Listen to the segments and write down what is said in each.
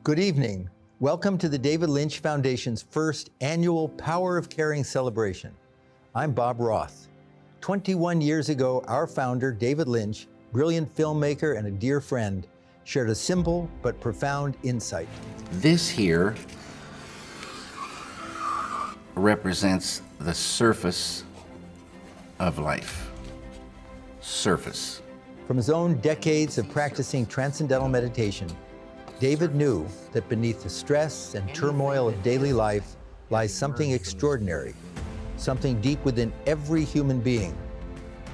Good evening. Welcome to the David Lynch Foundation's first annual Power of Caring celebration. I'm Bob Roth. 21 years ago, our founder, David Lynch, brilliant filmmaker and a dear friend, shared a simple but profound insight. This here represents the surface of life. Surface. From his own decades of practicing transcendental meditation, David knew that beneath the stress and turmoil of daily life lies something extraordinary, something deep within every human being,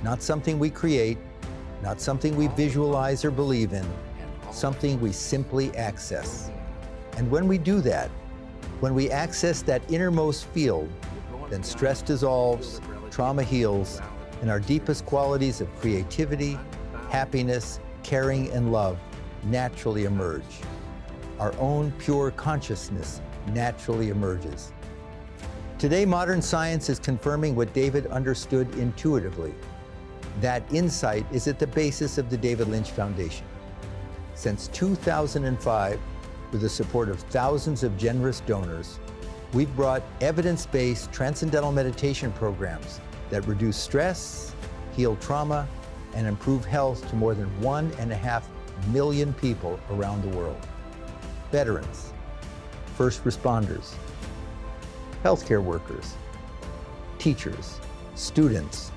not something we create, not something we visualize or believe in, something we simply access. And when we do that, when we access that innermost field, then stress dissolves, trauma heals, and our deepest qualities of creativity, happiness, caring, and love naturally emerge. Our own pure consciousness naturally emerges. Today, modern science is confirming what David understood intuitively. That insight is at the basis of the David Lynch Foundation. Since 2005, with the support of thousands of generous donors, we've brought evidence-based transcendental meditation programs that reduce stress, heal trauma, and improve health to more than 1.5 million people around the world. Veterans, first responders, healthcare workers, teachers, students,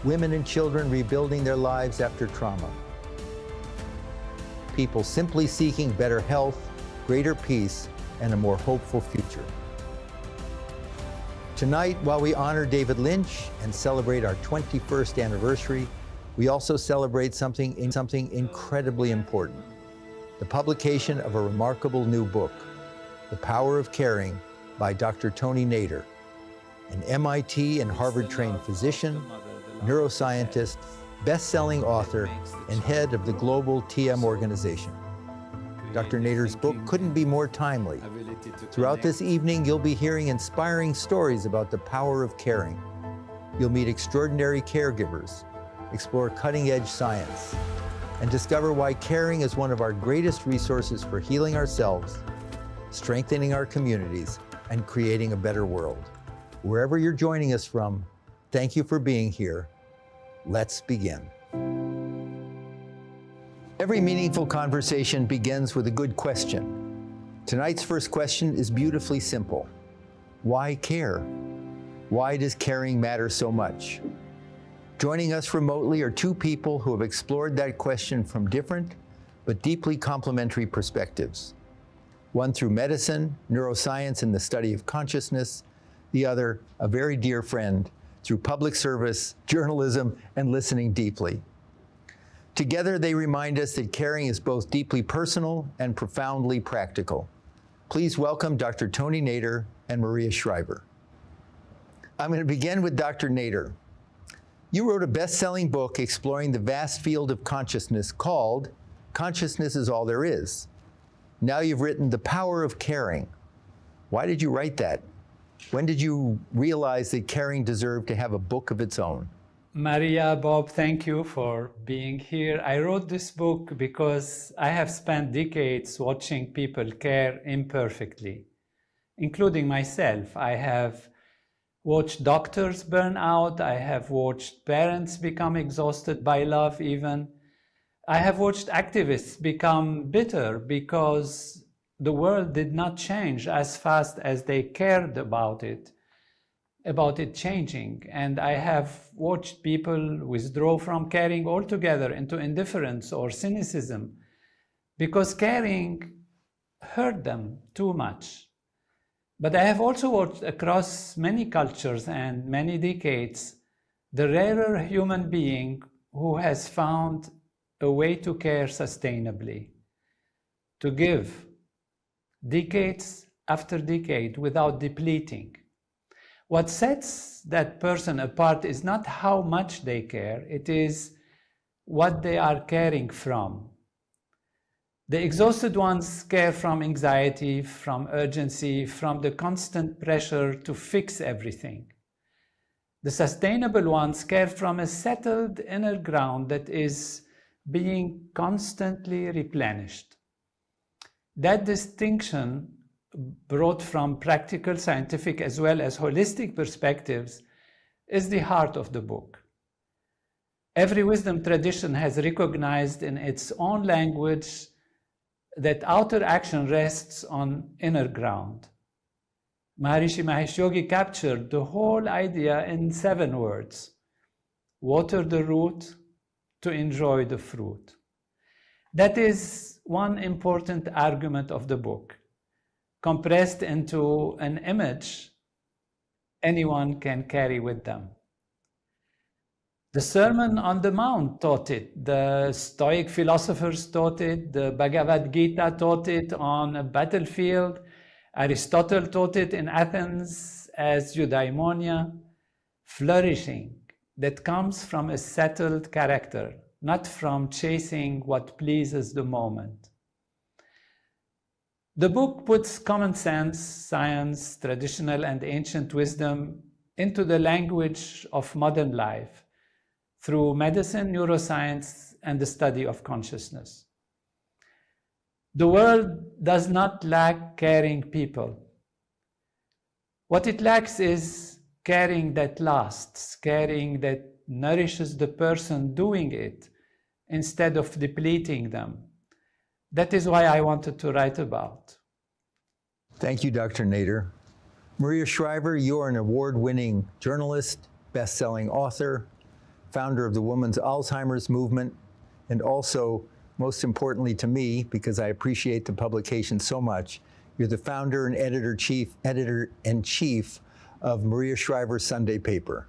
women and children rebuilding their lives after trauma, people simply seeking better health, greater peace, and a more hopeful future. Tonight, while we honor David Lynch and celebrate our 21st anniversary, we also celebrate something incredibly important: the publication of a remarkable new book, The Power of Caring, by Dr. Tony Nader, an MIT and Harvard-trained physician, neuroscientist, best-selling author, and head of the global TM organization. Dr. Nader's book couldn't be more timely. Throughout this evening, you'll be hearing inspiring stories about the power of caring. You'll meet extraordinary caregivers, explore cutting-edge science, and discover why caring is one of our greatest resources for healing ourselves, strengthening our communities, and creating a better world. Wherever you're joining us from, thank you for being here. Let's begin. Every meaningful conversation begins with a good question. Tonight's first question is beautifully simple. Why care? Why does caring matter so much? Joining us remotely are two people who have explored that question from different but deeply complementary perspectives. One through medicine, neuroscience, and the study of consciousness. The other, a very dear friend, through public service, journalism, and listening deeply. Together, they remind us that caring is both deeply personal and profoundly practical. Please welcome Dr. Tony Nader and Maria Schreiber. I'm going to begin with Dr. Nader. You wrote a best-selling book exploring the vast field of consciousness called Consciousness is All There Is. Now you've written The Power of Caring. Why did you write that? When did you realize that caring deserved to have a book of its own? Maria, Bob, thank you for being here. I wrote this book because I have spent decades watching people care imperfectly, including myself. I have watched doctors burn out. I have watched parents become exhausted by love even. I have watched activists become bitter because the world did not change as fast as they cared about it changing. And I have watched people withdraw from caring altogether into indifference or cynicism because caring hurt them too much. But I have also watched across many cultures and many decades the rarer human being who has found a way to care sustainably, to give decades after decade without depleting. What sets that person apart is not how much they care, it is what they are caring from. The exhausted ones care from anxiety, from urgency, from the constant pressure to fix everything. The sustainable ones care from a settled inner ground that is being constantly replenished. That distinction, brought from practical, scientific, as well as holistic perspectives, is the heart of the book. Every wisdom tradition has recognized in its own language that outer action rests on inner ground. Maharishi Mahesh Yogi captured the whole idea in 7 words: water the root to enjoy the fruit. That is one important argument of the book, compressed into an image anyone can carry with them. The Sermon on the Mount taught it, the Stoic philosophers taught it, the Bhagavad Gita taught it on a battlefield, Aristotle taught it in Athens as eudaimonia, flourishing that comes from a settled character, not from chasing what pleases the moment. The book puts common sense, science, traditional and ancient wisdom into the language of modern life through medicine, neuroscience, and the study of consciousness. The world does not lack caring people. What it lacks is caring that lasts, caring that nourishes the person doing it instead of depleting them. That is why I wanted to write about. Thank you, Dr. Nader. Maria Shriver, you are an award-winning journalist, best-selling author, founder of the Women's Alzheimer's Movement, and also, most importantly to me, because I appreciate the publication so much, you're the founder and editor-in-chief of Maria Shriver's Sunday paper.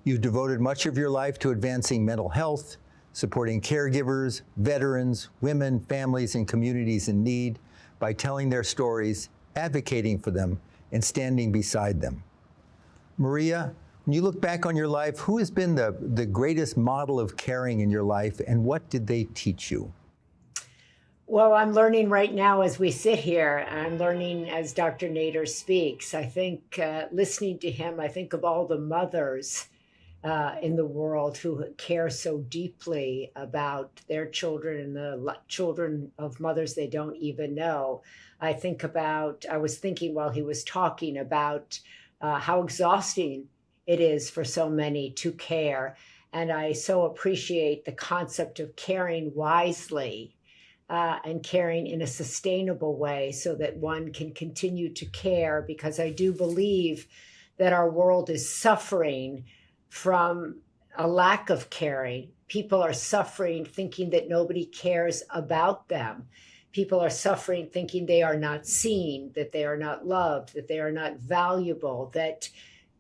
You've devoted much of your life to advancing mental health, supporting caregivers, veterans, women, families, and communities in need by telling their stories, advocating for them, and standing beside them. Maria, when you look back on your life, who has been the greatest model of caring in your life, and what did they teach you? Well, I'm learning right now as we sit here. I'm learning as Dr. Nader speaks. I think listening to him, I think of all the mothers in the world who care so deeply about their children and the children of mothers they don't even know. I was thinking while he was talking about how exhausting it is for so many to care. And I so appreciate the concept of caring wisely and caring in a sustainable way so that one can continue to care, because I do believe that our world is suffering from a lack of caring. People are suffering thinking that nobody cares about them. People are suffering thinking they are not seen, that they are not loved, that they are not valuable, that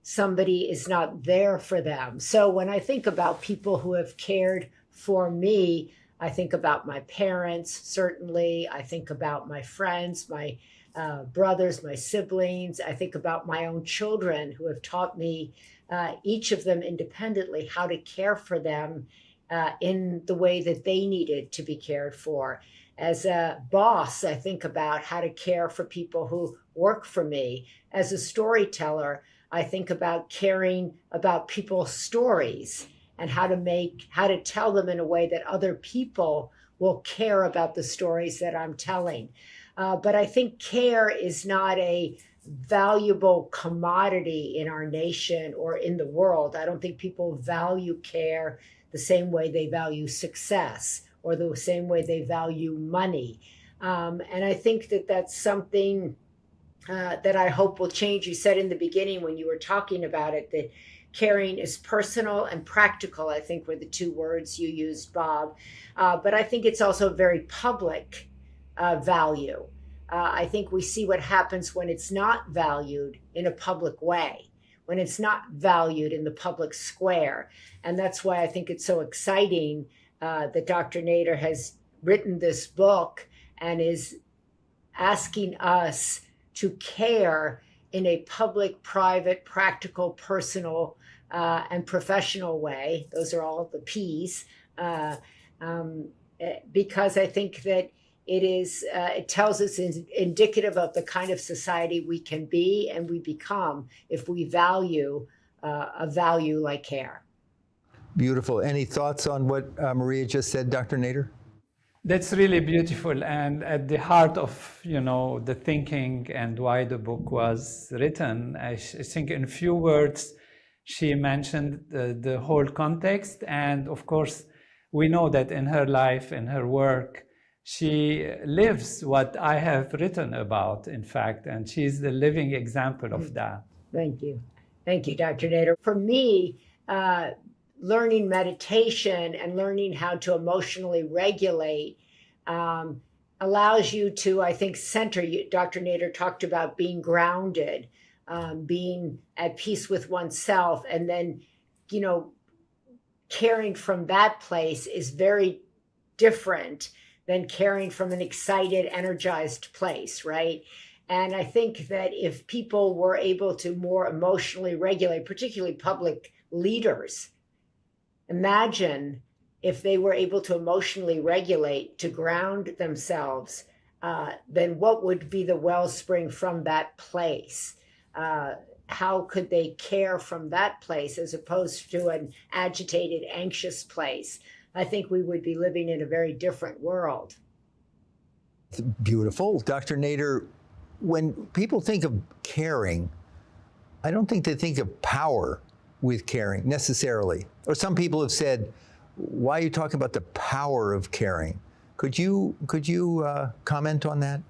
somebody is not there for them. So when I think about people who have cared for me, I think about my parents, certainly. I think about my friends, my brothers, my siblings. I think about my own children who have taught me, each of them independently, how to care for them in the way that they needed to be cared for. As a boss, I think about how to care for people who work for me. As a storyteller, I think about caring about people's stories and how to tell them in a way that other people will care about the stories that I'm telling. But I think care is not a valuable commodity in our nation or in the world. I don't think people value care the same way they value success or the same way they value money. And I think that that's something that I hope will change. You said in the beginning when you were talking about it that caring is personal and practical, I think were the 2 words you used, Bob. But I think it's also very public value. I think we see what happens when it's not valued in a public way, when it's not valued in the public square. And that's why I think it's so exciting that Dr. Nader has written this book and is asking us to care in a public, private, practical, personal, and professional way. Those are all the P's, because I think that it tells us is indicative of the kind of society we can be and we become if we value a value like care. Beautiful. Any thoughts on what Maria just said, Dr. Nader? That's really beautiful, and at the heart of the thinking and why the book was written. I think in few words, she mentioned the whole context, and of course, we know that in her life, in her work, she lives what I have written about, in fact, and she's the living example of that. Thank you. Thank you, Dr. Nader. For me, learning meditation and learning how to emotionally regulate allows you to, I think, center. Dr. Nader talked about being grounded, being at peace with oneself, and then, caring from that place is very different than caring from an excited, energized place, right? And I think that if people were able to more emotionally regulate, particularly public leaders, imagine if they were able to emotionally regulate, to ground themselves, then what would be the wellspring from that place? How could they care from that place as opposed to an agitated, anxious place? I think we would be living in a very different world. Beautiful. Dr. Nader, when people think of caring, I don't think they think of power with caring necessarily. Or some people have said, why are you talking about the power of caring? Could you comment on that?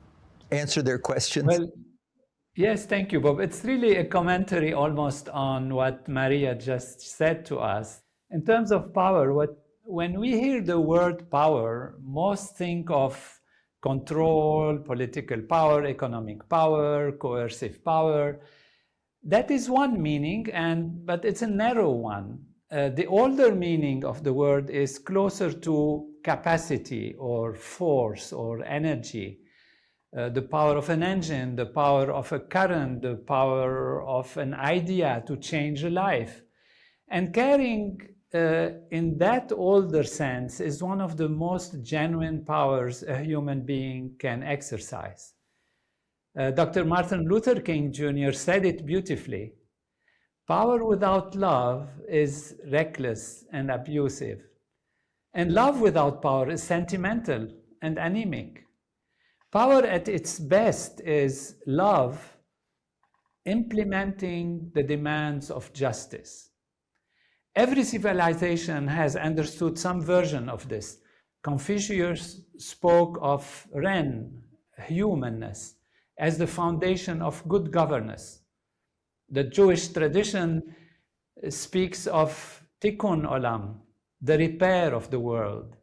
Answer their questions? Well, yes, thank you, Bob. It's really a commentary almost on what Maria just said to us. In terms of power, when we hear the word power, most think of control, political power, economic power, coercive power. That is one meaning, but it's a narrow one. The older meaning of the word is closer to capacity or force or energy. The power of an engine, the power of a current, the power of an idea to change a life. And caring in that older sense is one of the most genuine powers a human being can exercise. Dr. Martin Luther King Jr. said it beautifully. Power without love is reckless and abusive. And love without power is sentimental and anemic. Power at its best is love implementing the demands of justice. Every civilization has understood some version of this. Confucius spoke of Ren, humanness, as the foundation of good governance. The Jewish tradition speaks of tikkun olam, the repair of the world.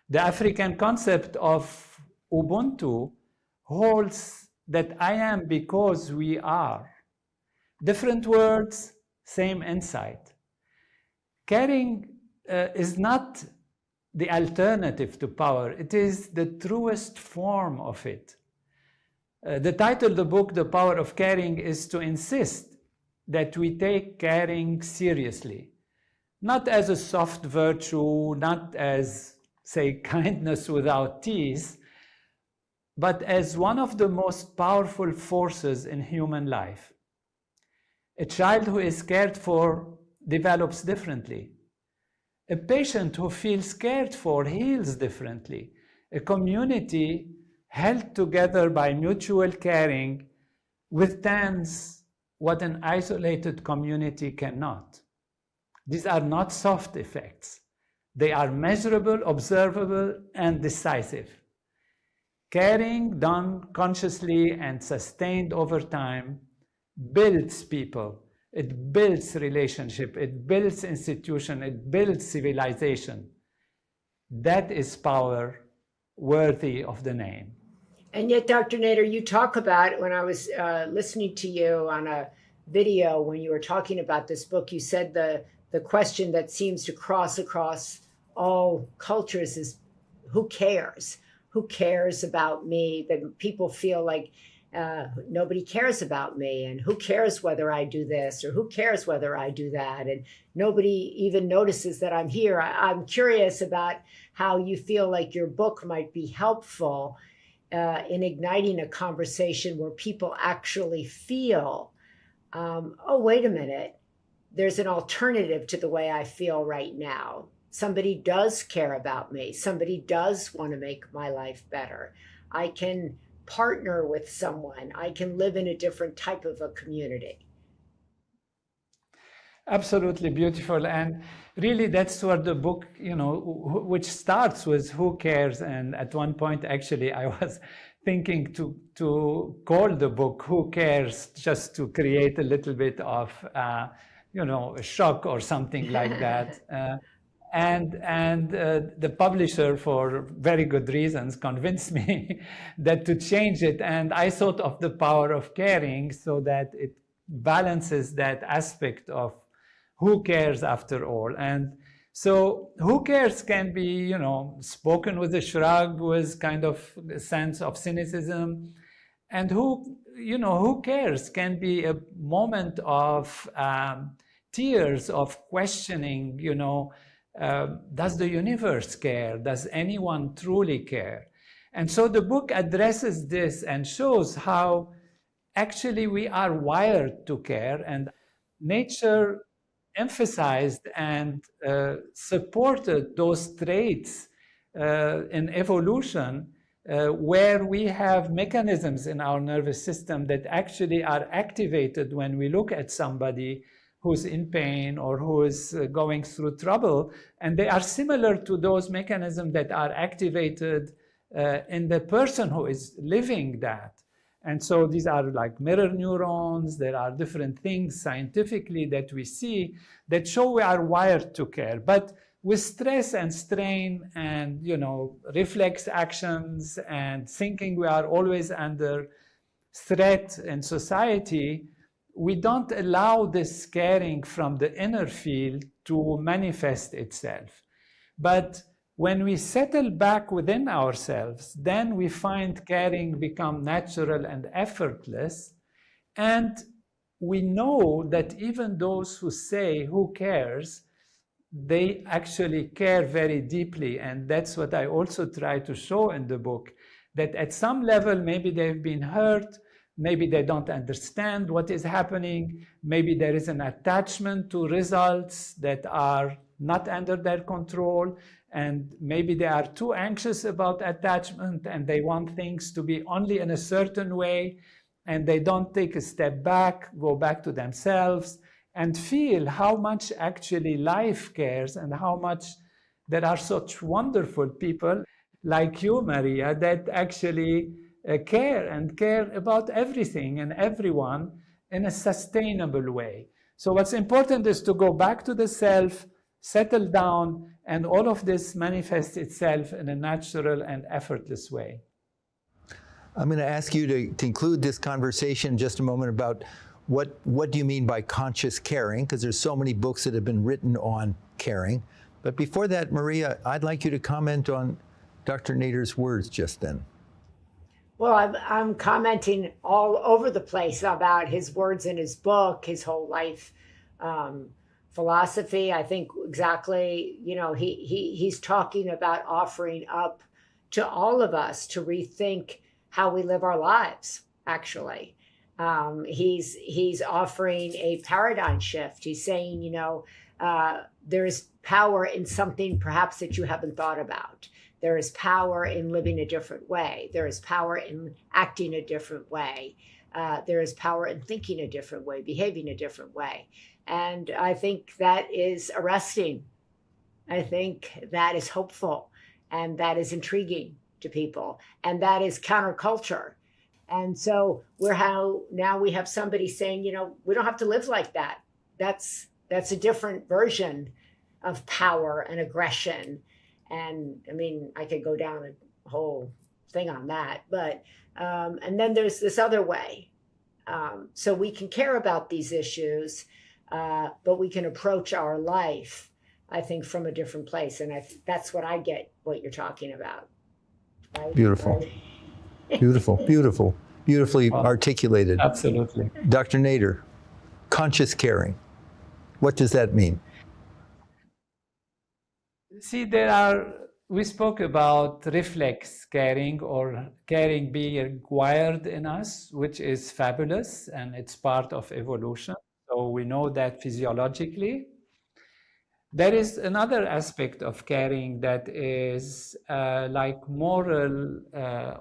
The African concept of Ubuntu holds that I am because we are. Different words, same insight. Caring is not the alternative to power. It is the truest form of it. The title of the book, The Power of Caring, is to insist that we take caring seriously, not as a soft virtue, not as, say, kindness without teeth, but as one of the most powerful forces in human life. A child who is cared for develops differently. A patient who feels cared for heals differently. A community held together by mutual caring withstands what an isolated community cannot. These are not soft effects. They are measurable, observable, and decisive. Caring done consciously and sustained over time builds people. It builds relationship. It builds institution. It builds civilization. That is power worthy of the name. And yet, Dr. Nader, you talk about, when I was listening to you on a video, when you were talking about this book, you said the question that seems to cross across all cultures is, who cares? Who cares about me? That people feel like nobody cares about me, and who cares whether I do this, or who cares whether I do that, and nobody even notices that I'm here. I'm curious about how you feel like your book might be helpful in igniting a conversation where people actually feel, oh, wait a minute, there's an alternative to the way I feel right now. somebody does care about me. Somebody does want to make my life better. I can partner with someone. I can live in a different type of a community. Absolutely beautiful. And really, that's where the book, which starts with who cares. And at one point, actually, I was thinking to call the book Who Cares, just to create a little bit of, a shock or something like that. And the publisher, for very good reasons, convinced me that to change it. And I thought of the power of caring so that it balances that aspect of who cares after all. And so who cares can be, spoken with a shrug, with kind of a sense of cynicism. And who cares can be a moment of tears, of questioning, does the universe care? Does anyone truly care? And so the book addresses this and shows how actually we are wired to care, and nature emphasized and supported those traits in evolution where we have mechanisms in our nervous system that actually are activated when we look at somebody who's in pain or who is going through trouble. And they are similar to those mechanisms that are activated in the person who is living that. And so these are like mirror neurons. There are different things scientifically that we see that show we are wired to care. But with stress and strain and, reflex actions and thinking we are always under threat in society, we don't allow this caring from the inner field to manifest itself. But when we settle back within ourselves, then we find caring become natural and effortless. And we know that even those who say, who cares, they actually care very deeply. And that's what I also try to show in the book, that at some level, maybe they've been hurt, maybe they don't understand what is happening, maybe there is an attachment to results that are not under their control, and maybe they are too anxious about attachment and they want things to be only in a certain way, and they don't take a step back, go back to themselves, and feel how much actually life cares and how much there are such wonderful people like you, Maria, that actually care about everything and everyone in a sustainable way. So what's important is to go back to the self, settle down, and all of this manifests itself in a natural and effortless way. I'm going to ask you to conclude this conversation in just a moment about what do you mean by conscious caring, because there's so many books that have been written on caring. But before that, Maria, I'd like you to comment on Dr. Nader's words just then. Well, I'm commenting all over the place about his words in his book, his whole life philosophy. I think exactly, he's talking about offering up to all of us to rethink how we live our lives, actually. He's offering a paradigm shift. He's saying, there's power in something perhaps that you haven't thought about. There is power in living a different way. There is power in acting a different way. There is power in thinking a different way, behaving a different way. And I think that is arresting. I think that is hopeful, and that is intriguing to people, and that is counterculture. And so now we have somebody saying, we don't have to live like that. That's a different version of power and aggression. And I mean, I could go down a whole thing on that, but and then there's this other way. So we can care about these issues, but we can approach our life, I think, from a different place. And that's what I get what you're talking about. Right? Beautiful. Right? Beautifully Absolutely. articulated. Dr. Nader, conscious caring. What does that mean? See, we spoke about reflex caring, or caring being wired in us, which is fabulous, and it's part of evolution. So we know that physiologically. There is another aspect of caring that is like moral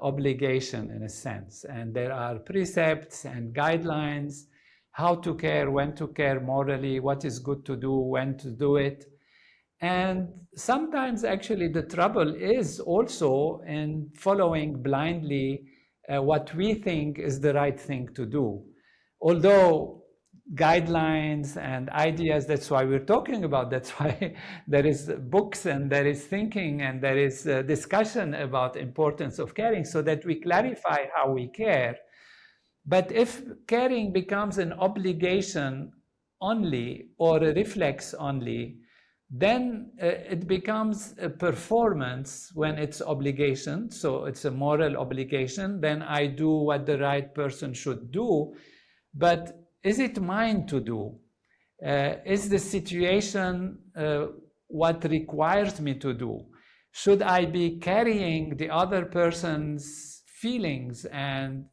obligation in a sense. And there are precepts and guidelines, how to care, when to care morally, what is good to do, when to do it. And sometimes actually the trouble is also in following blindly what we think is the right thing to do. Although guidelines and ideas, that's why we're talking about, that's why there is books and there is thinking and there is discussion about importance of caring so that we clarify how we care. But if caring becomes an obligation only or a reflex only, then it becomes a performance when it's obligation. So it's a moral obligation. Then I do what the right person should do. But is it mine to do? Is the situation what requires me to do? Should I be carrying the other person's feelings and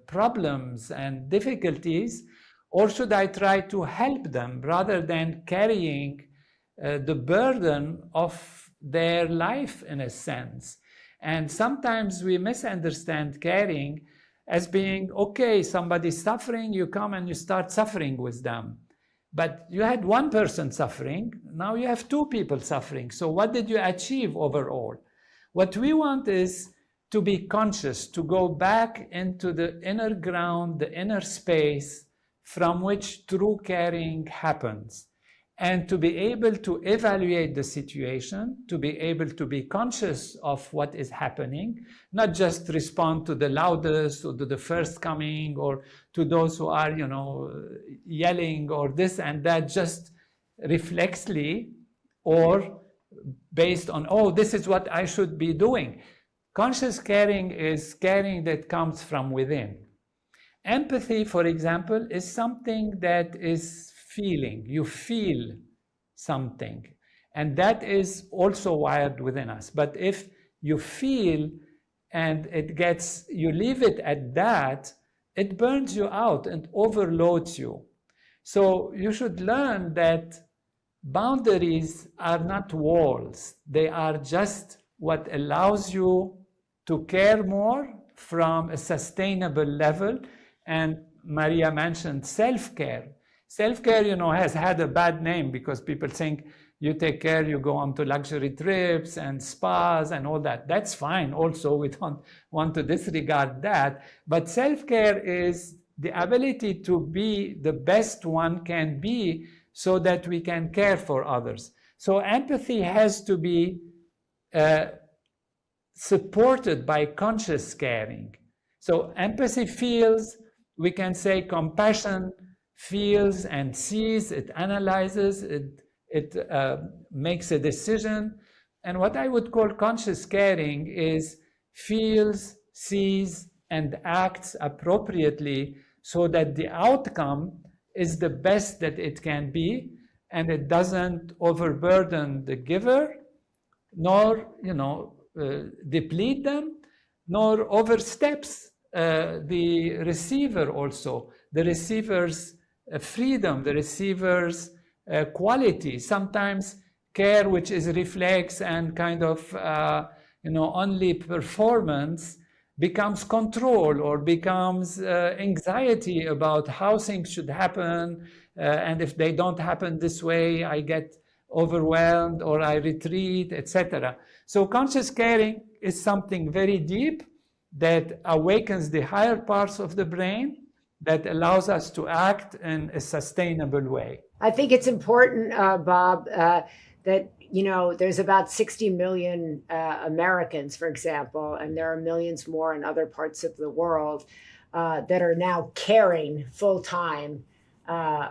problems and difficulties, or should I try to help them rather than carrying the burden of their life in a sense? And sometimes we misunderstand caring as being, okay, somebody's suffering, you come and you start suffering with them. But you had one person suffering, now you have two people suffering. So what did you achieve overall? What we want is to be conscious, to go back into the inner ground, the inner space from which true caring happens, and to be able to evaluate the situation, to be able to be conscious of what is happening, not just respond to the loudest or to the first coming or to those who are, yelling or this and that, just reflexly or based on, oh, this is what I should be doing. Conscious caring is caring that comes from within. Empathy, for example, is something that is feeling. You feel something, and that is also wired within us. But if you feel and you leave it at that, it burns you out and overloads you. So you should learn that boundaries are not walls. They are just what allows you to care more from a sustainable level. And Maria mentioned self-care. Self-care, has had a bad name because people think you take care, you go on to luxury trips and spas and all that. That's fine also, we don't want to disregard that. But self-care is the ability to be the best one can be so that we can care for others. So empathy has to be supported by conscious caring. So empathy feels, we can say compassion feels and sees, it analyzes, it makes a decision. And what I would call conscious caring is feels, sees, and acts appropriately so that the outcome is the best that it can be, and it doesn't overburden the giver, nor deplete them, nor oversteps the receiver also, the receiver's freedom, the receiver's quality. Sometimes care, which is reflex and kind of only performance, becomes control or becomes anxiety about how things should happen, and if they don't happen this way, I get overwhelmed or I retreat, etc. So conscious caring is something very deep that awakens the higher parts of the brain, that allows us to act in a sustainable way. I think it's important, Bob, that there's about 60 million Americans, for example, and there are millions more in other parts of the world that are now caring full-time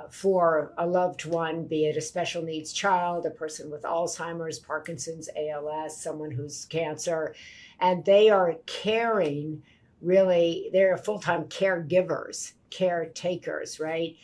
for a loved one, be it a special needs child, a person with Alzheimer's, Parkinson's, ALS, someone who's cancer, and they are caring, really, they're full-time caregivers, caretakers, right?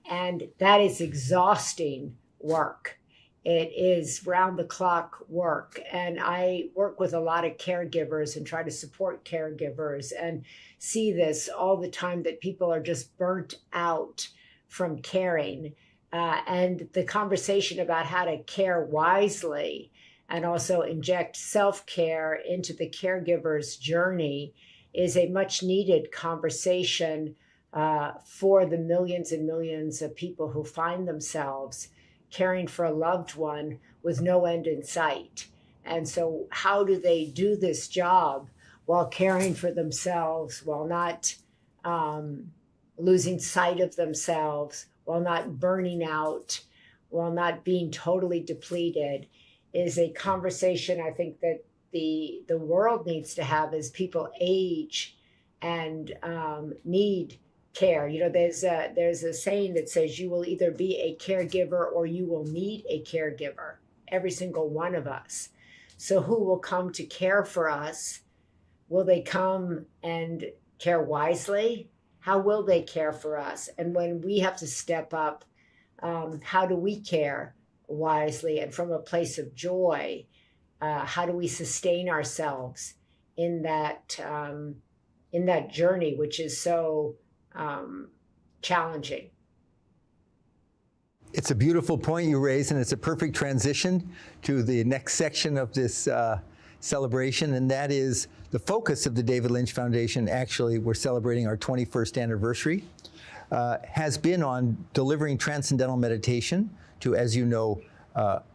And that is exhausting work. It is round-the-clock work. And I work with a lot of caregivers and try to support caregivers and see this all the time, that people are just burnt out from caring. and the conversation about how to care wisely and also inject self-care into the caregiver's journey is a much needed conversation for the millions and millions of people who find themselves caring for a loved one with no end in sight. And so how do they do this job while caring for themselves, while not losing sight of themselves, while not burning out, while not being totally depleted, is a conversation I think that the world needs to have as people age and need care. You know, there's a saying that says you will either be a caregiver or you will need a caregiver, every single one of us. So who will come to care for us? Will they come and care wisely? How will they care for us? And when we have to step up, how do we care wisely and from a place of joy? How do we sustain ourselves in that journey, which is so challenging? It's a beautiful point you raise, and it's a perfect transition to the next section of this celebration, and that is the focus of the David Lynch Foundation. Actually, we're celebrating our 21st anniversary, has been on delivering transcendental meditation to, as you know,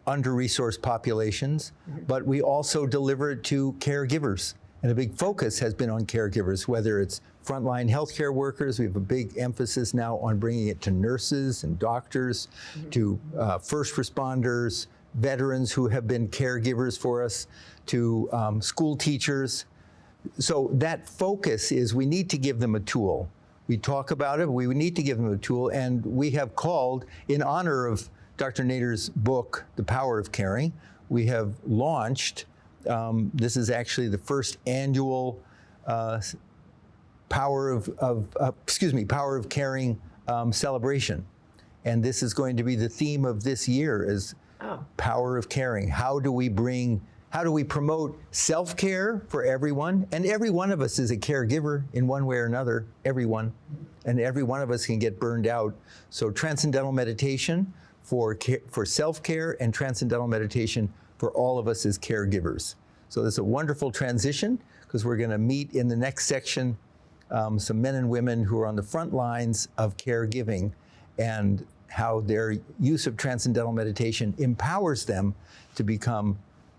under-resourced populations, but we also deliver it to caregivers. And a big focus has been on caregivers, whether it's frontline healthcare workers. We have a big emphasis now on bringing it to nurses and doctors, to first responders, veterans who have been caregivers for us, to school teachers. So that focus is we need to give them a tool. We talk about it, but we need to give them a tool, and we have called, in honor of Dr. Nader's book, The Power of Caring, we have launched, this is actually the first annual Power of Caring celebration. And this is going to be the theme of this year is Power of Caring. How do we promote self-care for everyone? And every one of us is a caregiver in one way or another, everyone. And every one of us can get burned out. So transcendental meditation for self-care and transcendental meditation for all of us as caregivers. So this is a wonderful transition because we're going to meet in the next section some men and women who are on the front lines of caregiving and how their use of transcendental meditation empowers them to become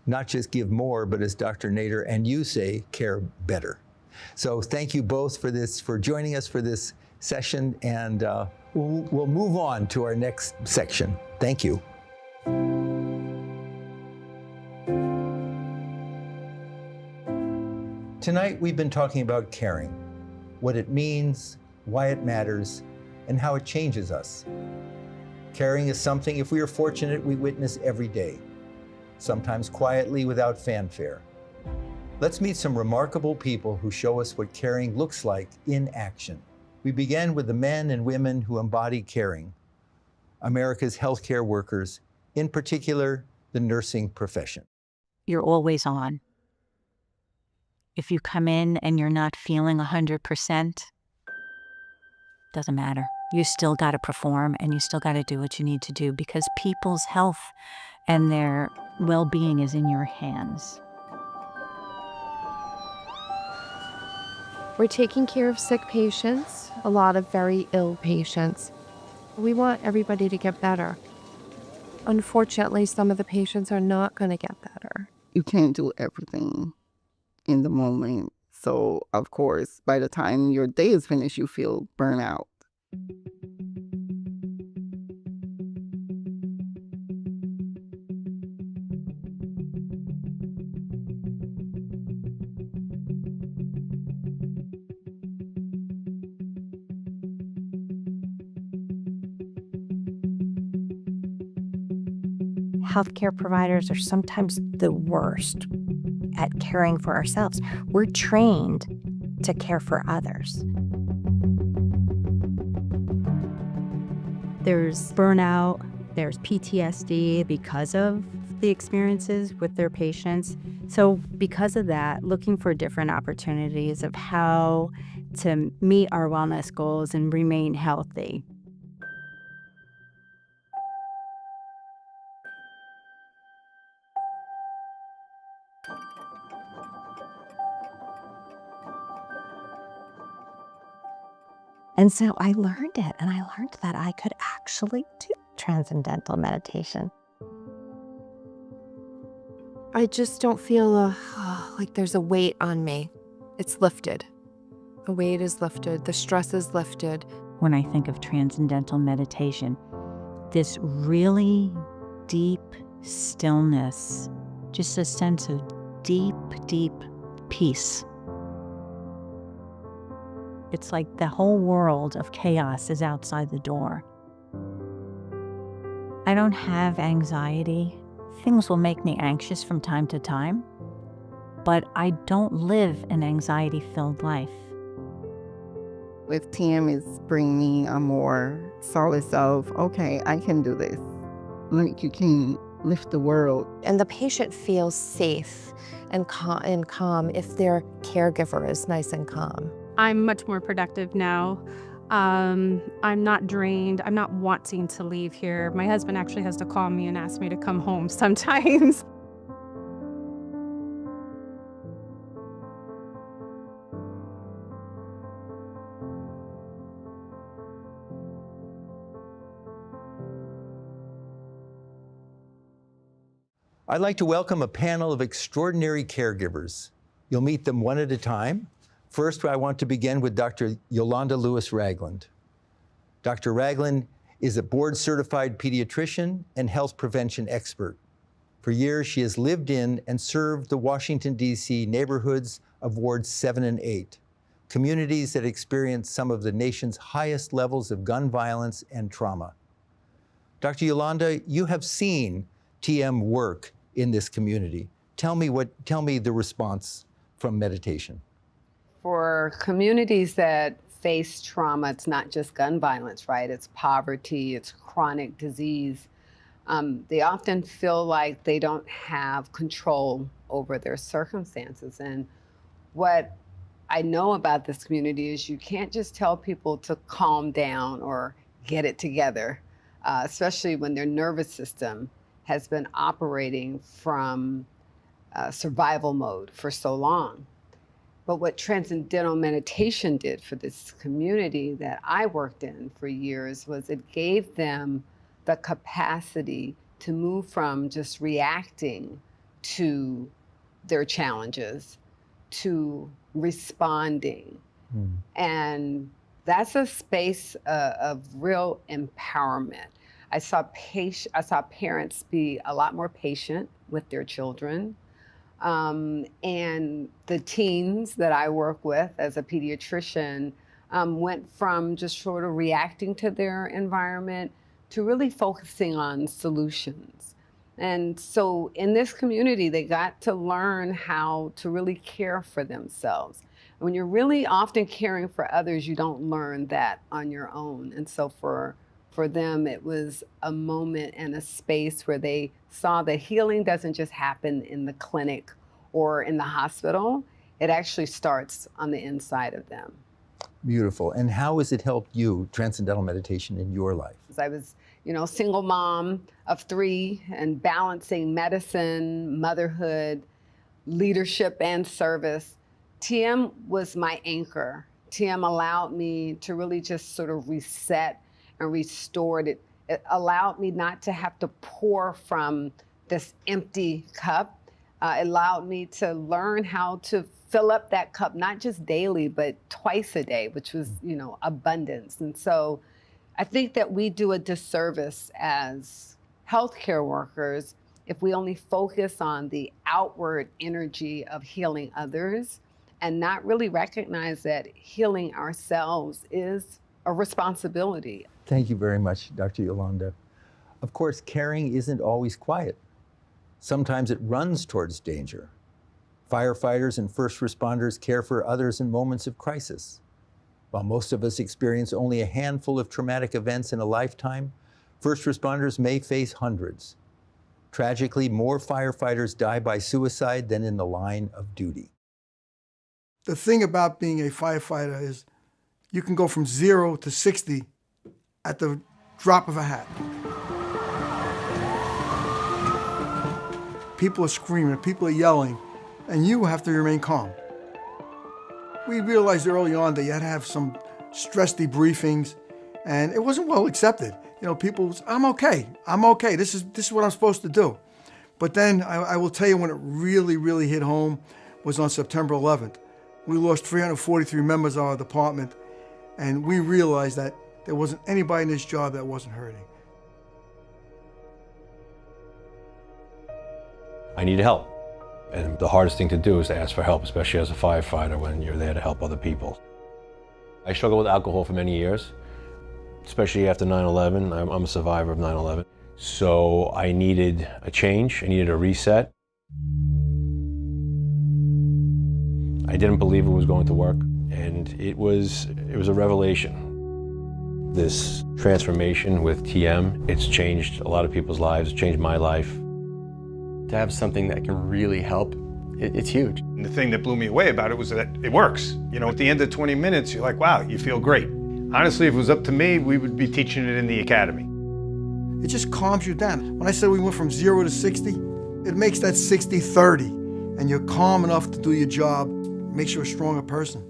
not just give more, but as Dr. Nader and you say, care better. So thank you both for joining us for this session, and we'll move on to our next section. Thank you. Tonight we've been talking about caring, what it means, why it matters, and how it changes us. Caring is something, if we are fortunate, we witness every day, sometimes quietly without fanfare. Let's meet some remarkable people who show us what caring looks like in action. We began with the men and women who embody caring, America's healthcare workers, in particular, the nursing profession. You're always on. If you come in and you're not feeling 100%, doesn't matter. You still got to perform and you still got to do what you need to do because people's health and their well-being is in your hands. We're taking care of sick patients, a lot of very ill patients. We want everybody to get better. Unfortunately, some of the patients are not going to get better. You can't do everything in the moment. So, of course, by the time your day is finished, you feel burnout. Healthcare providers are sometimes the worst at caring for ourselves. We're trained to care for others. There's burnout, there's PTSD because of the experiences with their patients. So because of that, looking for different opportunities of how to meet our wellness goals and remain healthy. And so I learned it, and I learned that I could actually do transcendental meditation. I just don't feel like there's a weight on me. It's lifted. The weight is lifted. The stress is lifted. When I think of transcendental meditation, this really deep stillness, just a sense of deep, deep peace. It's like the whole world of chaos is outside the door. I don't have anxiety. Things will make me anxious from time to time, but I don't live an anxiety-filled life. With TM, it's bringing me a more solace of, okay, I can do this. Like, you can lift the world. And the patient feels safe and calm if their caregiver is nice and calm. I'm much more productive now. I'm not drained. I'm not wanting to leave here. My husband actually has to call me and ask me to come home sometimes. I'd like to welcome a panel of extraordinary caregivers. You'll meet them one at a time. First, I want to begin with Dr. Yolanda Lewis-Ragland. Dr. Ragland is a board-certified pediatrician and health prevention expert. For years, she has lived in and served the Washington, D.C. neighborhoods of Wards 7 and 8, communities that experience some of the nation's highest levels of gun violence and trauma. Dr. Yolanda, you have seen TM work in this community. Tell me the response from meditation. For communities that face trauma, it's not just gun violence, right? It's poverty, it's chronic disease. They often feel like they don't have control over their circumstances. And what I know about this community is you can't just tell people to calm down or get it together, especially when their nervous system has been operating from survival mode for so long. But what transcendental meditation did for this community that I worked in for years was it gave them the capacity to move from just reacting to their challenges to responding. And that's a space of real empowerment. I saw parents be a lot more patient with their children. And the teens that I work with as a pediatrician went from just sort of reacting to their environment to really focusing on solutions. And so in this community, they got to learn how to really care for themselves. When you're really often caring for others, you don't learn that on your own. And so for them, it was a moment and a space where they saw that healing doesn't just happen in the clinic or in the hospital. It actually starts on the inside of them. Beautiful. And how has it helped you, transcendental meditation, in your life? I was, single mom of 3 and balancing medicine, motherhood, leadership, and service. TM was my anchor. TM allowed me to really just sort of reset and restored it. It allowed me not to have to pour from this empty cup. It allowed me to learn how to fill up that cup, not just daily, but twice a day, which was, abundance. And so I think that we do a disservice as healthcare workers if we only focus on the outward energy of healing others and not really recognize that healing ourselves is a responsibility. Thank you very much, Dr. Yolanda. Of course, caring isn't always quiet. Sometimes it runs towards danger. Firefighters and first responders care for others in moments of crisis. While most of us experience only a handful of traumatic events in a lifetime, first responders may face hundreds. Tragically, more firefighters die by suicide than in the line of duty. The thing about being a firefighter is you can go from 0 to 60 at the drop of a hat. People are screaming, people are yelling, and you have to remain calm. We realized early on that you had to have some stress debriefings, and it wasn't well accepted. You know, people, I'm okay. This is what I'm supposed to do. But then I will tell you when it really, really hit home was on September 11th. We lost 343 members of our department, and we realized that there wasn't anybody in this job that wasn't hurting. I needed help. And the hardest thing to do is to ask for help, especially as a firefighter when you're there to help other people. I struggled with alcohol for many years, especially after 9/11. I'm a survivor of 9/11. So I needed a change, I needed a reset. I didn't believe it was going to work, and it was a revelation. This transformation with TM, it's changed a lot of people's lives, changed my life. To have something that can really help, it's huge. And the thing that blew me away about it was that it works. You know, at the end of 20 minutes, you're like, wow, you feel great. Honestly, if it was up to me, we would be teaching it in the academy. It just calms you down. When I said we went from 0 to 60, it makes that 60-30, and you're calm enough to do your job, makes you a stronger person.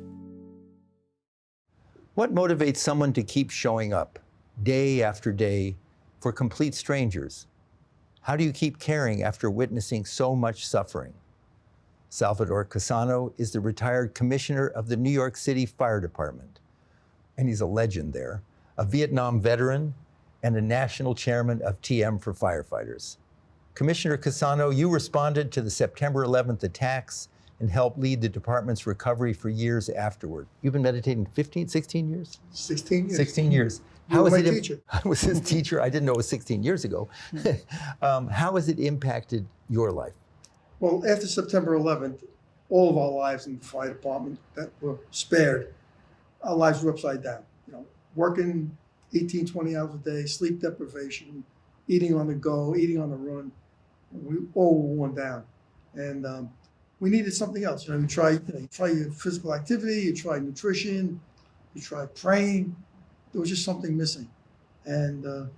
What motivates someone to keep showing up day after day for complete strangers? How do you keep caring after witnessing so much suffering? Salvador Cassano is the retired commissioner of the New York City Fire Department, and he's a legend there, a Vietnam veteran, and a national chairman of TM for Firefighters. Commissioner Cassano, you responded to the September 11th attacks and helped lead the department's recovery for years afterward. You've been meditating 16 years? 16 years. 16 years. You were my teacher. I was his teacher. I didn't know it was 16 years ago. How has it impacted your life? Well, after September 11th, all of our lives in the fire department that were spared, our lives were upside down. You know, working 18, 20 hours a day, sleep deprivation, eating on the go, eating on the run. We all were worn down. And we needed something else. You know, you try your physical activity, you try nutrition, you try praying. There was just something missing. And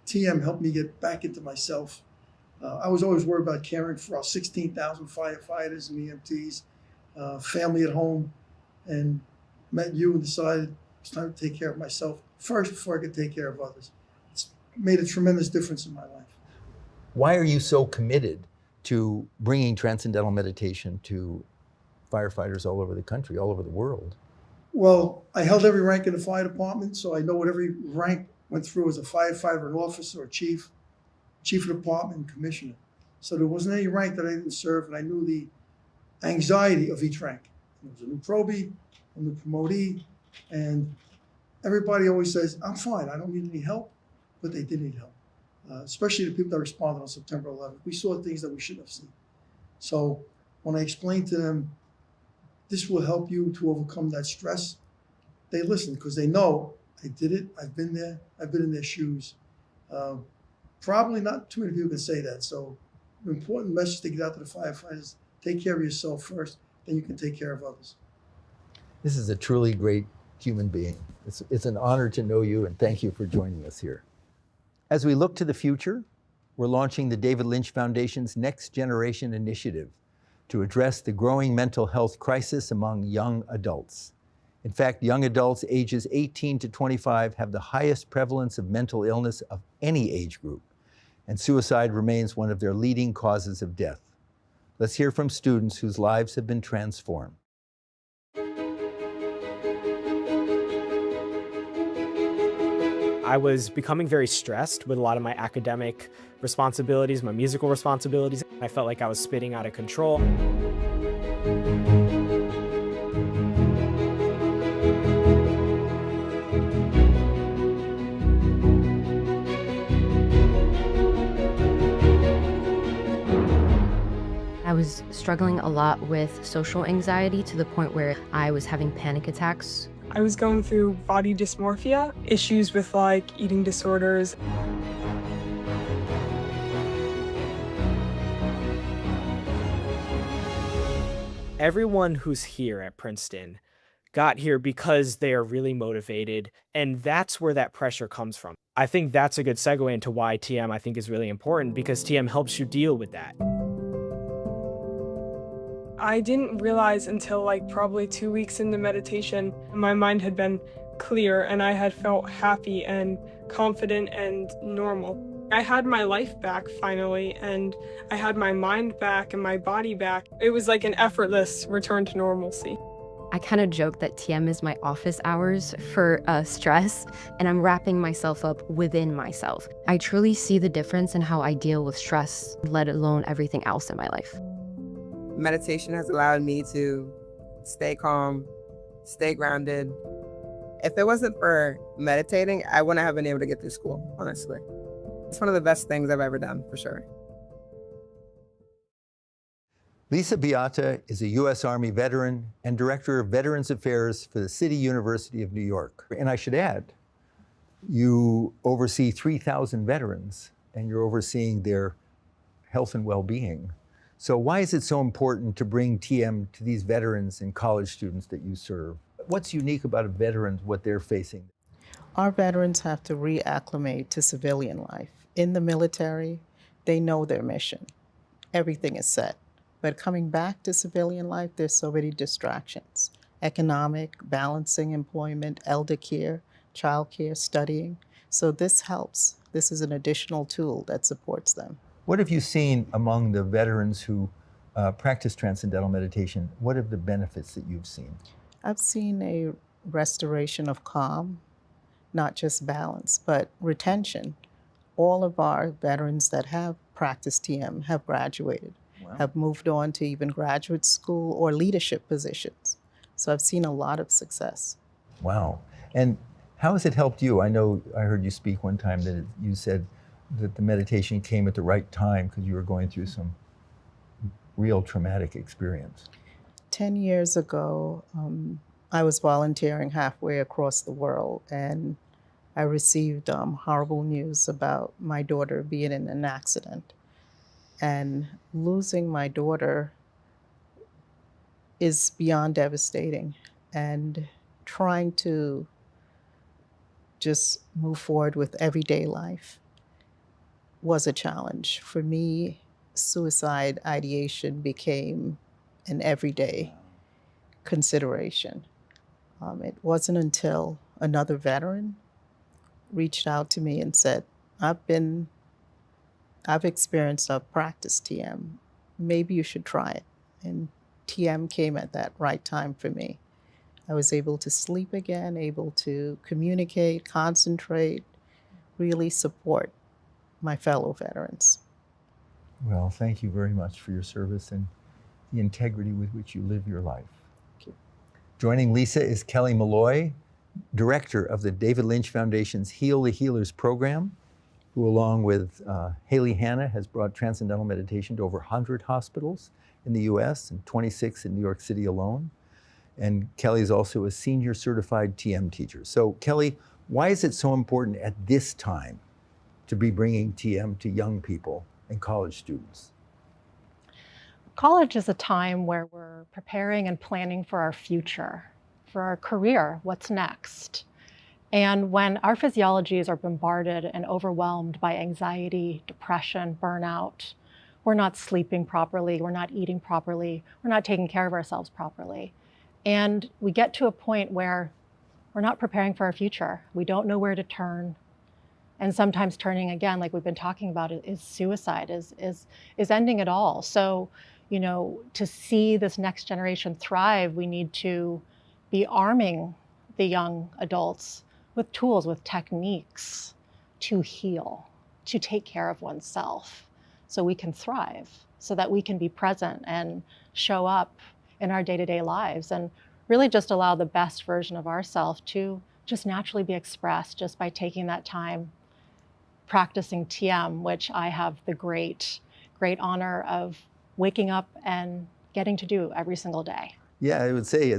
TM helped me get back into myself. I was always worried about caring for our 16,000 firefighters and EMTs, family at home, and met you and decided it's time to take care of myself first before I could take care of others. It's made a tremendous difference in my life. Why are you so committed to bringing transcendental meditation to firefighters all over the country, all over the world? Well, I held every rank in the fire department, so I know what every rank went through as a firefighter, an officer, a chief of department, and commissioner. So there wasn't any rank that I didn't serve, and I knew the anxiety of each rank. There was a new probie, a new promotee, and everybody always says, I'm fine, I don't need any help, but they did need help. Especially the people that responded on September 11th. We saw things that we shouldn't have seen. So when I explained to them, this will help you to overcome that stress, they listened because they know I did it, I've been there, I've been in their shoes. Probably not too many people can say that. So the important message to get out to the firefighters, take care of yourself first, then you can take care of others. This is a truly great human being. It's an honor to know you, and thank you for joining us here. As we look to the future, we're launching the David Lynch Foundation's Next Generation Initiative to address the growing mental health crisis among young adults. In fact, young adults ages 18 to 25 have the highest prevalence of mental illness of any age group, and suicide remains one of their leading causes of death. Let's hear from students whose lives have been transformed. I was becoming very stressed with a lot of my academic responsibilities, my musical responsibilities. I felt like I was spinning out of control. I was struggling a lot with social anxiety to the point where I was having panic attacks. I was going through body dysmorphia, issues with like eating disorders. Everyone who's here at Princeton got here because they are really motivated, and that's where that pressure comes from. I think that's a good segue into why TM I think is really important, because TM helps you deal with that. I didn't realize until like probably 2 weeks into meditation, my mind had been clear, and I had felt happy and confident and normal. I had my life back finally, and I had my mind back and my body back. It was like an effortless return to normalcy. I kind of joke that TM is my office hours for stress, and I'm wrapping myself up within myself. I truly see the difference in how I deal with stress, let alone everything else in my life. Meditation has allowed me to stay calm, stay grounded. If it wasn't for meditating, I wouldn't have been able to get through school, honestly. It's one of the best things I've ever done, for sure. Lisa Beata is a U.S. Army veteran and Director of Veterans Affairs for the City University of New York. And I should add, you oversee 3,000 veterans, and you're overseeing their health and well-being. So why is it so important to bring TM to these veterans and college students that you serve? What's unique about a veteran, what they're facing? Our veterans have to reacclimate to civilian life. In the military, they know their mission. Everything is set. But coming back to civilian life, there's so many distractions. Economic, balancing employment, elder care, child care, studying. So this helps. This is an additional tool that supports them. What have you seen among the veterans who practice Transcendental Meditation? What are the benefits that you've seen? I've seen a restoration of calm, not just balance, but retention. All of our veterans that have practiced TM have graduated, have moved on to even graduate school or leadership positions. So I've seen a lot of success. Wow. And how has it helped you? I know I heard you speak one time that you said that the meditation came at the right time because you were going through some real traumatic experience. 10 years ago, I was volunteering halfway across the world, and I received horrible news about my daughter being in an accident. And losing my daughter is beyond devastating. And trying to just move forward with everyday life was a challenge. For me, suicide ideation became an everyday consideration. It wasn't until another veteran reached out to me and said, I've experienced, I've practiced TM. Maybe you should try it. And TM came at that right time for me. I was able to sleep again, able to communicate, concentrate, really support my fellow veterans. Well, thank you very much for your service and the integrity with which you live your life. Thank you. Joining Lisa is Kelly Malloy, Director of the David Lynch Foundation's Heal the Healers program, who along with Haley Hanna has brought Transcendental Meditation to over 100 hospitals in the US and 26 in New York City alone. And Kelly is also a senior certified TM teacher. So Kelly, why is it so important at this time to be bringing TM to young people and college students? College is a time where we're preparing and planning for our future, for our career, what's next. And when our physiologies are bombarded and overwhelmed by anxiety, depression, burnout, we're not sleeping properly, we're not eating properly, we're not taking care of ourselves properly. And we get to a point where we're not preparing for our future. We don't know where to turn. And sometimes turning, again, like we've been talking about, is suicide, is ending it all. So, you know, to see this next generation thrive, we need to be arming the young adults with tools, with techniques to heal, to take care of oneself so we can thrive, so that we can be present and show up in our day-to-day lives and really just allow the best version of ourselves to just naturally be expressed just by taking that time practicing TM, which I have the great honor of waking up and getting to do every single day. Yeah, I would say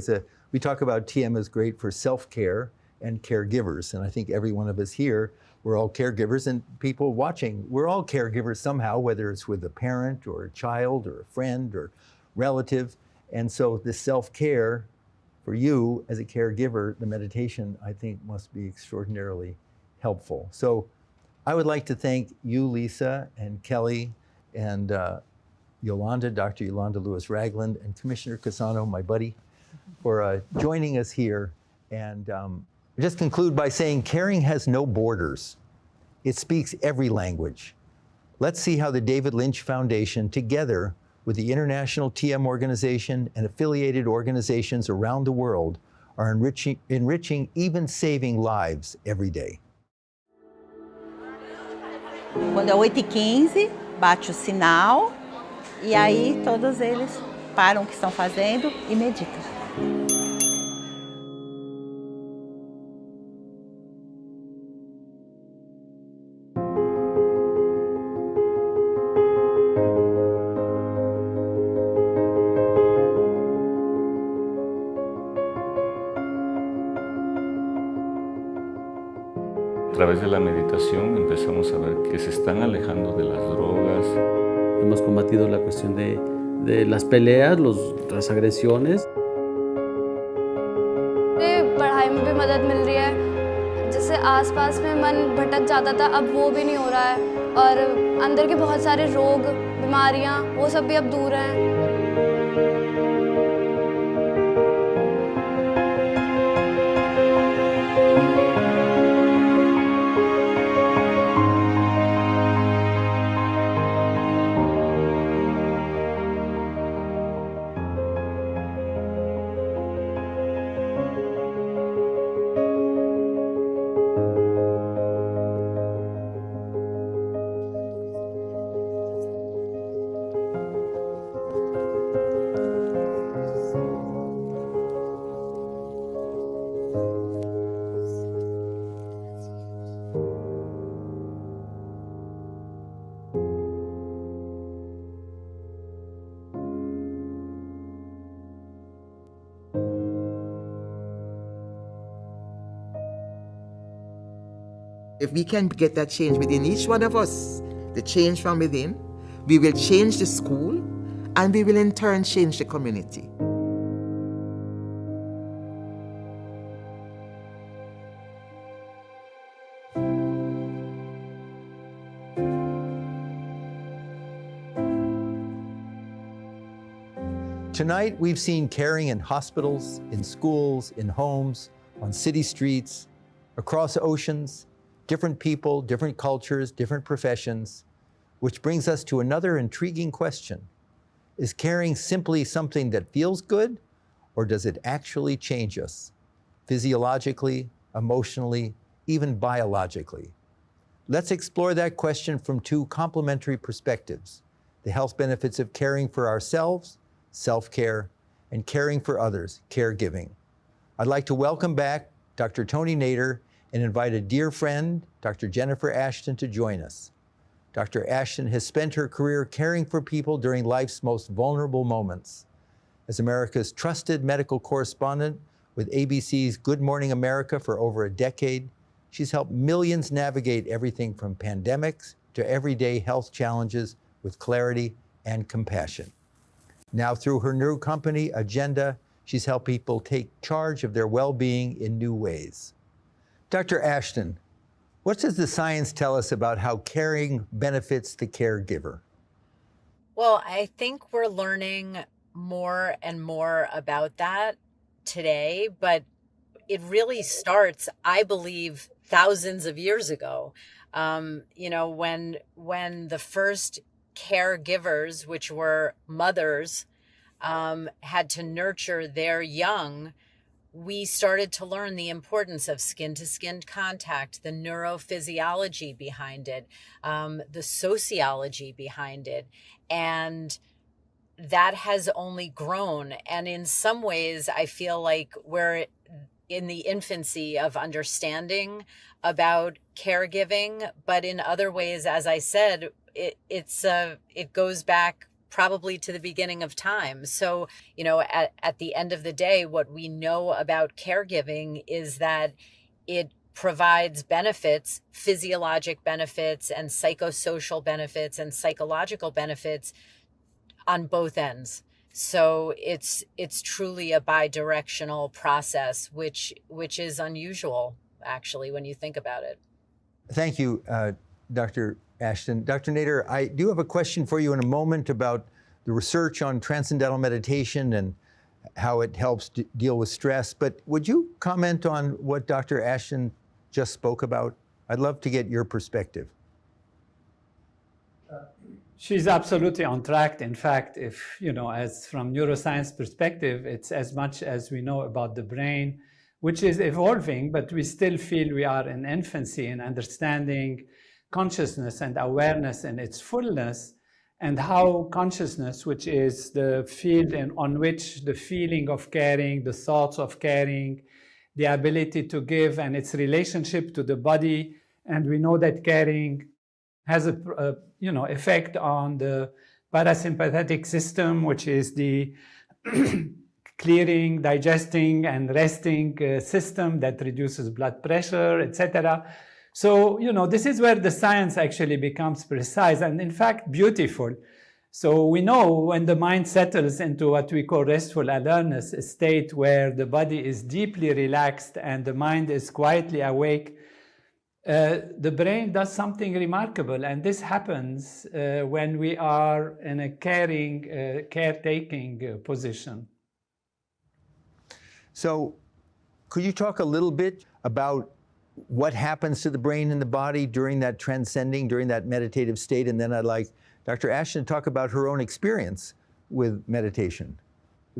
we talk about TM as great for self-care and caregivers. And I think every one of us here, we're all caregivers, and people watching, we're all caregivers somehow, whether it's with a parent or a child or a friend or relative. And so the self-care for you as a caregiver, the meditation, I think, must be extraordinarily helpful. So I would like to thank you, Lisa, and Kelly, and Yolanda, Dr. Yolanda Lewis-Ragland, and Commissioner Cassano, my buddy, for joining us here. And I just conclude by saying caring has no borders. It speaks every language. Let's see how the David Lynch Foundation, together with the International TM Organization and affiliated organizations around the world, are enriching, even saving lives every day. Quando é 8h15, bate o sinal e aí todos eles param o que estão fazendo e meditam. A través de la meditación empezamos a ver que se están alejando de las drogas. Hemos combatido la cuestión de las peleas, las agresiones. पढ़ाई में भी मदद मिल रही है, जिससे आसपास में मन भटक जाता था, अब वो भी नहीं हो रहा है और अंदर के बहुत सारे रोग, बीमारियां, वो सब भी अब दूर हैं। If we can get that change within each one of us, the change from within, we will change the school and we will in turn change the community. Tonight, we've seen caring in hospitals, in schools, in homes, on city streets, across oceans, different people, different cultures, different professions, which brings us to another intriguing question. Is caring simply something that feels good, or does it actually change us, physiologically, emotionally, even biologically? Let's explore that question from two complementary perspectives: the health benefits of caring for ourselves, self-care, and caring for others, caregiving. I'd like to welcome back Dr. Tony Nader and invite a dear friend, Dr. Jennifer Ashton, to join us. Dr. Ashton has spent her career caring for people during life's most vulnerable moments. As America's trusted medical correspondent with ABC's Good Morning America for over a decade, she's helped millions navigate everything from pandemics to everyday health challenges with clarity and compassion. Now, through her new company, Agenda, she's helped people take charge of their well-being in new ways. Dr. Ashton, what does the science tell us about how caring benefits the caregiver? Well, I think we're learning more and more about that today, but it really starts, I believe, thousands of years ago. When the first caregivers, which were mothers, had to nurture their young, we started to learn the importance of skin-to-skin contact, the neurophysiology behind it, the sociology behind it. And that has only grown. And in some ways, I feel like we're in the infancy of understanding about caregiving. But in other ways, as I said, it goes back probably to the beginning of time. So, at the end of the day, what we know about caregiving is that it provides benefits, physiologic benefits and psychosocial benefits and psychological benefits on both ends. So it's truly a bidirectional process, which is unusual, actually, when you think about it. Thank you, Dr. Ashton. Dr. Nader, I do have a question for you in a moment about the research on transcendental meditation and how it helps deal with stress. But would you comment on what Dr. Ashton just spoke about? I'd love to get your perspective. She's absolutely on track. In fact, if, as from neuroscience perspective, it's as much as we know about the brain, which is evolving, but we still feel we are in infancy in understanding consciousness and awareness in its fullness, and how consciousness, which is the field on which the feeling of caring, the thoughts of caring, the ability to give, and its relationship to the body, and we know that caring has a effect on the parasympathetic system, which is the clearing, digesting, and resting system that reduces blood pressure, etc. So, this is where the science actually becomes precise and, in fact, beautiful. So we know when the mind settles into what we call restful alertness, a state where the body is deeply relaxed and the mind is quietly awake, the brain does something remarkable. And this happens when we are in a caring, caretaking position. So could you talk a little bit about what happens to the brain and the body during that transcending, during that meditative state? And then I'd like Dr. Ashton to talk about her own experience with meditation.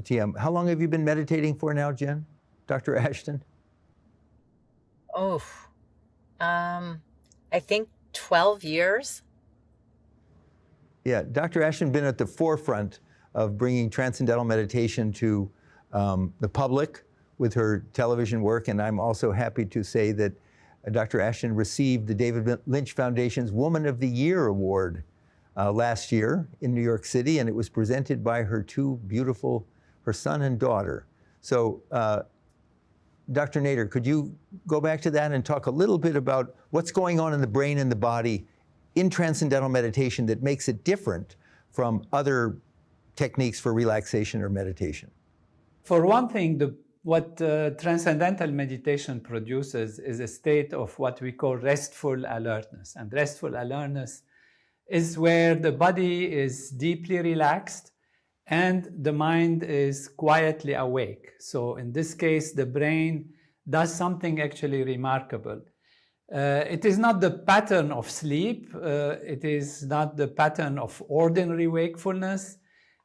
TM, how long have you been meditating for now, Jen? Dr. Ashton? Oh, I think 12 years. Yeah, Dr. Ashton been at the forefront of bringing transcendental meditation to the public with her television work, and I'm also happy to say that Dr. Ashton received the David Lynch Foundation's Woman of the Year Award last year in New York City, and it was presented by her two beautiful, her son and daughter. So, Dr. Nader, could you go back to that and talk a little bit about what's going on in the brain and the body in transcendental meditation that makes it different from other techniques for relaxation or meditation? For one thing, what transcendental meditation produces is a state of what we call restful alertness. And restful alertness is where the body is deeply relaxed and the mind is quietly awake. So in this case, the brain does something actually remarkable. It is not the pattern of sleep. It is not the pattern of ordinary wakefulness.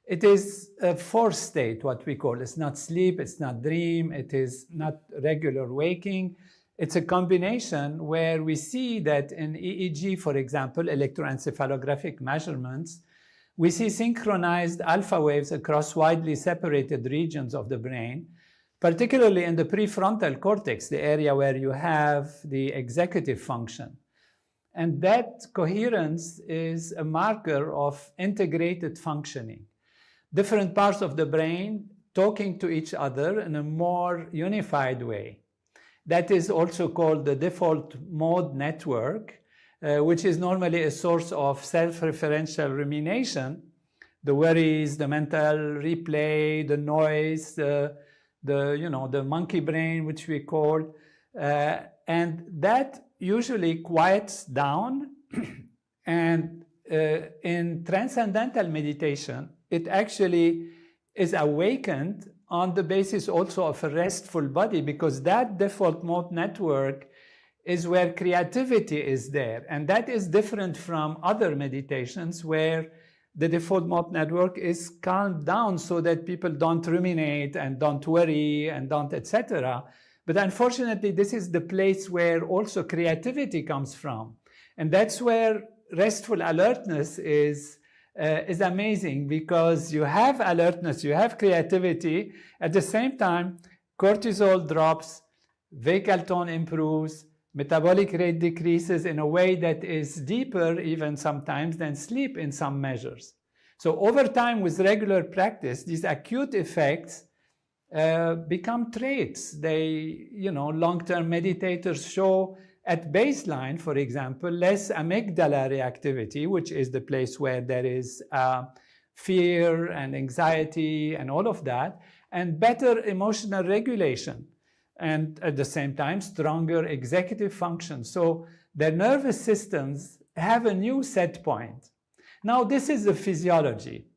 It is a fourth state, what we call. It's not sleep, it's not dream, it is not regular waking. It's a combination where we see that in EEG, for example, electroencephalographic measurements, we see synchronized alpha waves across widely separated regions of the brain, particularly in the prefrontal cortex, the area where you have the executive function. And that coherence is a marker of integrated functioning. Different parts of the brain talking to each other in a more unified way. That is also called the default mode network, which is normally a source of self-referential rumination, the worries, the mental replay, the noise, the monkey brain, which we call, and that usually quiets down. And in transcendental meditation, it actually is awakened on the basis also of a restful body, because that default mode network is where creativity is there. And that is different from other meditations where the default mode network is calmed down so that people don't ruminate and don't worry and don't etc. But unfortunately, this is the place where also creativity comes from. And that's where restful alertness is amazing, because you have alertness, you have creativity. At the same time, cortisol drops, vagal tone improves, metabolic rate decreases in a way that is deeper even sometimes than sleep in some measures. So over time, with regular practice, these acute effects become traits. They, long-term meditators show at baseline, for example, less amygdala reactivity, which is the place where there is fear and anxiety and all of that, and better emotional regulation. And at the same time, stronger executive function. So their nervous systems have a new set point. Now, this is the physiology.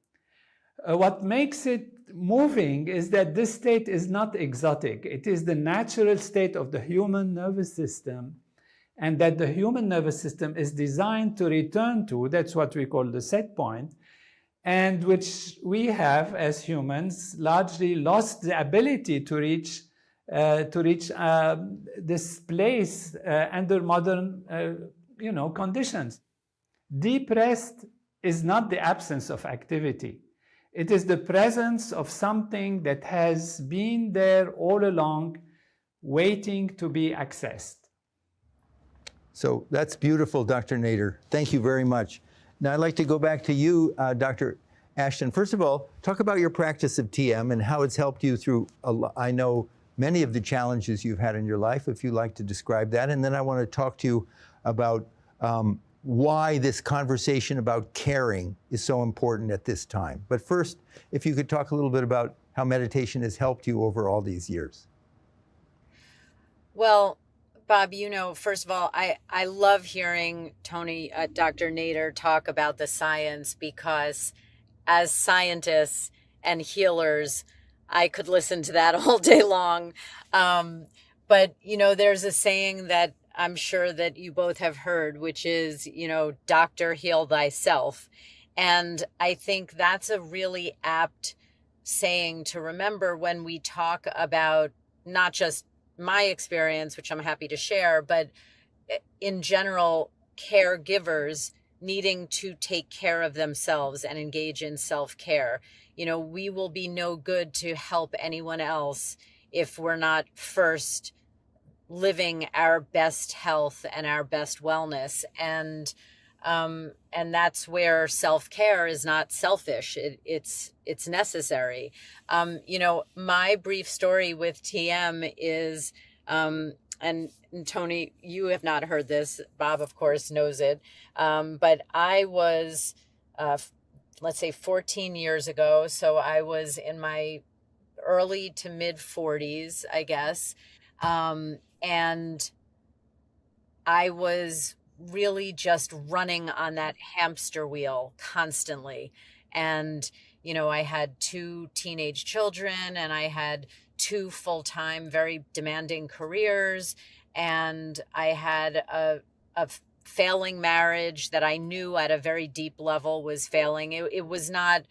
What makes it moving is that this state is not exotic. It is the natural state of the human nervous system, and that the human nervous system is designed to return to. That's what we call the set point, and which we have as humans largely lost the ability to reach this place under modern conditions. Deep rest is not the absence of activity. It is the presence of something that has been there all along, waiting to be accessed. So that's beautiful, Dr. Nader. Thank you very much. Now I'd like to go back to you, Dr. Ashton. First of all, talk about your practice of TM and how it's helped you through, I know, many of the challenges you've had in your life, if you'd like to describe that. And then I want to talk to you about why this conversation about caring is so important at this time. But first, if you could talk a little bit about how meditation has helped you over all these years. Well, Bob, first of all, I love hearing Tony, Dr. Nader talk about the science, because as scientists and healers, I could listen to that all day long. But, there's a saying that I'm sure that you both have heard, which is, doctor, heal thyself. And I think that's a really apt saying to remember when we talk about not just my experience, which I'm happy to share, but in general, caregivers needing to take care of themselves and engage in self-care. We will be no good to help anyone else if we're not first living our best health and our best wellness. And that's where self-care is not selfish. It's necessary. My brief story with TM is, and Tony, you have not heard this. Bob, of course, knows it. But I was, let's say 14 years ago. So I was in my early to mid 40s, I guess. And I was really just running on that hamster wheel constantly. And, I had 2 teenage children, and I had 2 full-time, very demanding careers. And I had a failing marriage that I knew at a very deep level was failing. It was not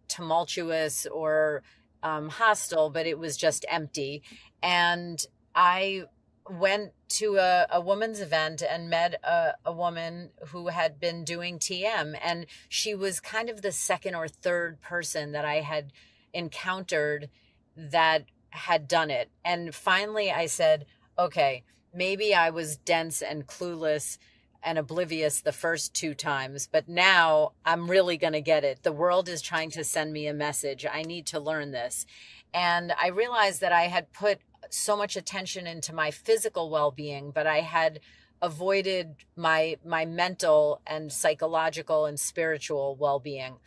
tumultuous or hostile, but it was just empty. And I went to a woman's event and met a woman who had been doing TM, and she was kind of the second or third person that I had encountered that had done it. And finally I said, okay, maybe I was dense and clueless and oblivious the first 2 times, but now I'm really going to get it. The world is trying to send me a message. I need to learn this. And I realized that I had put so much attention into my physical well-being, but I had avoided my mental and psychological and spiritual well-being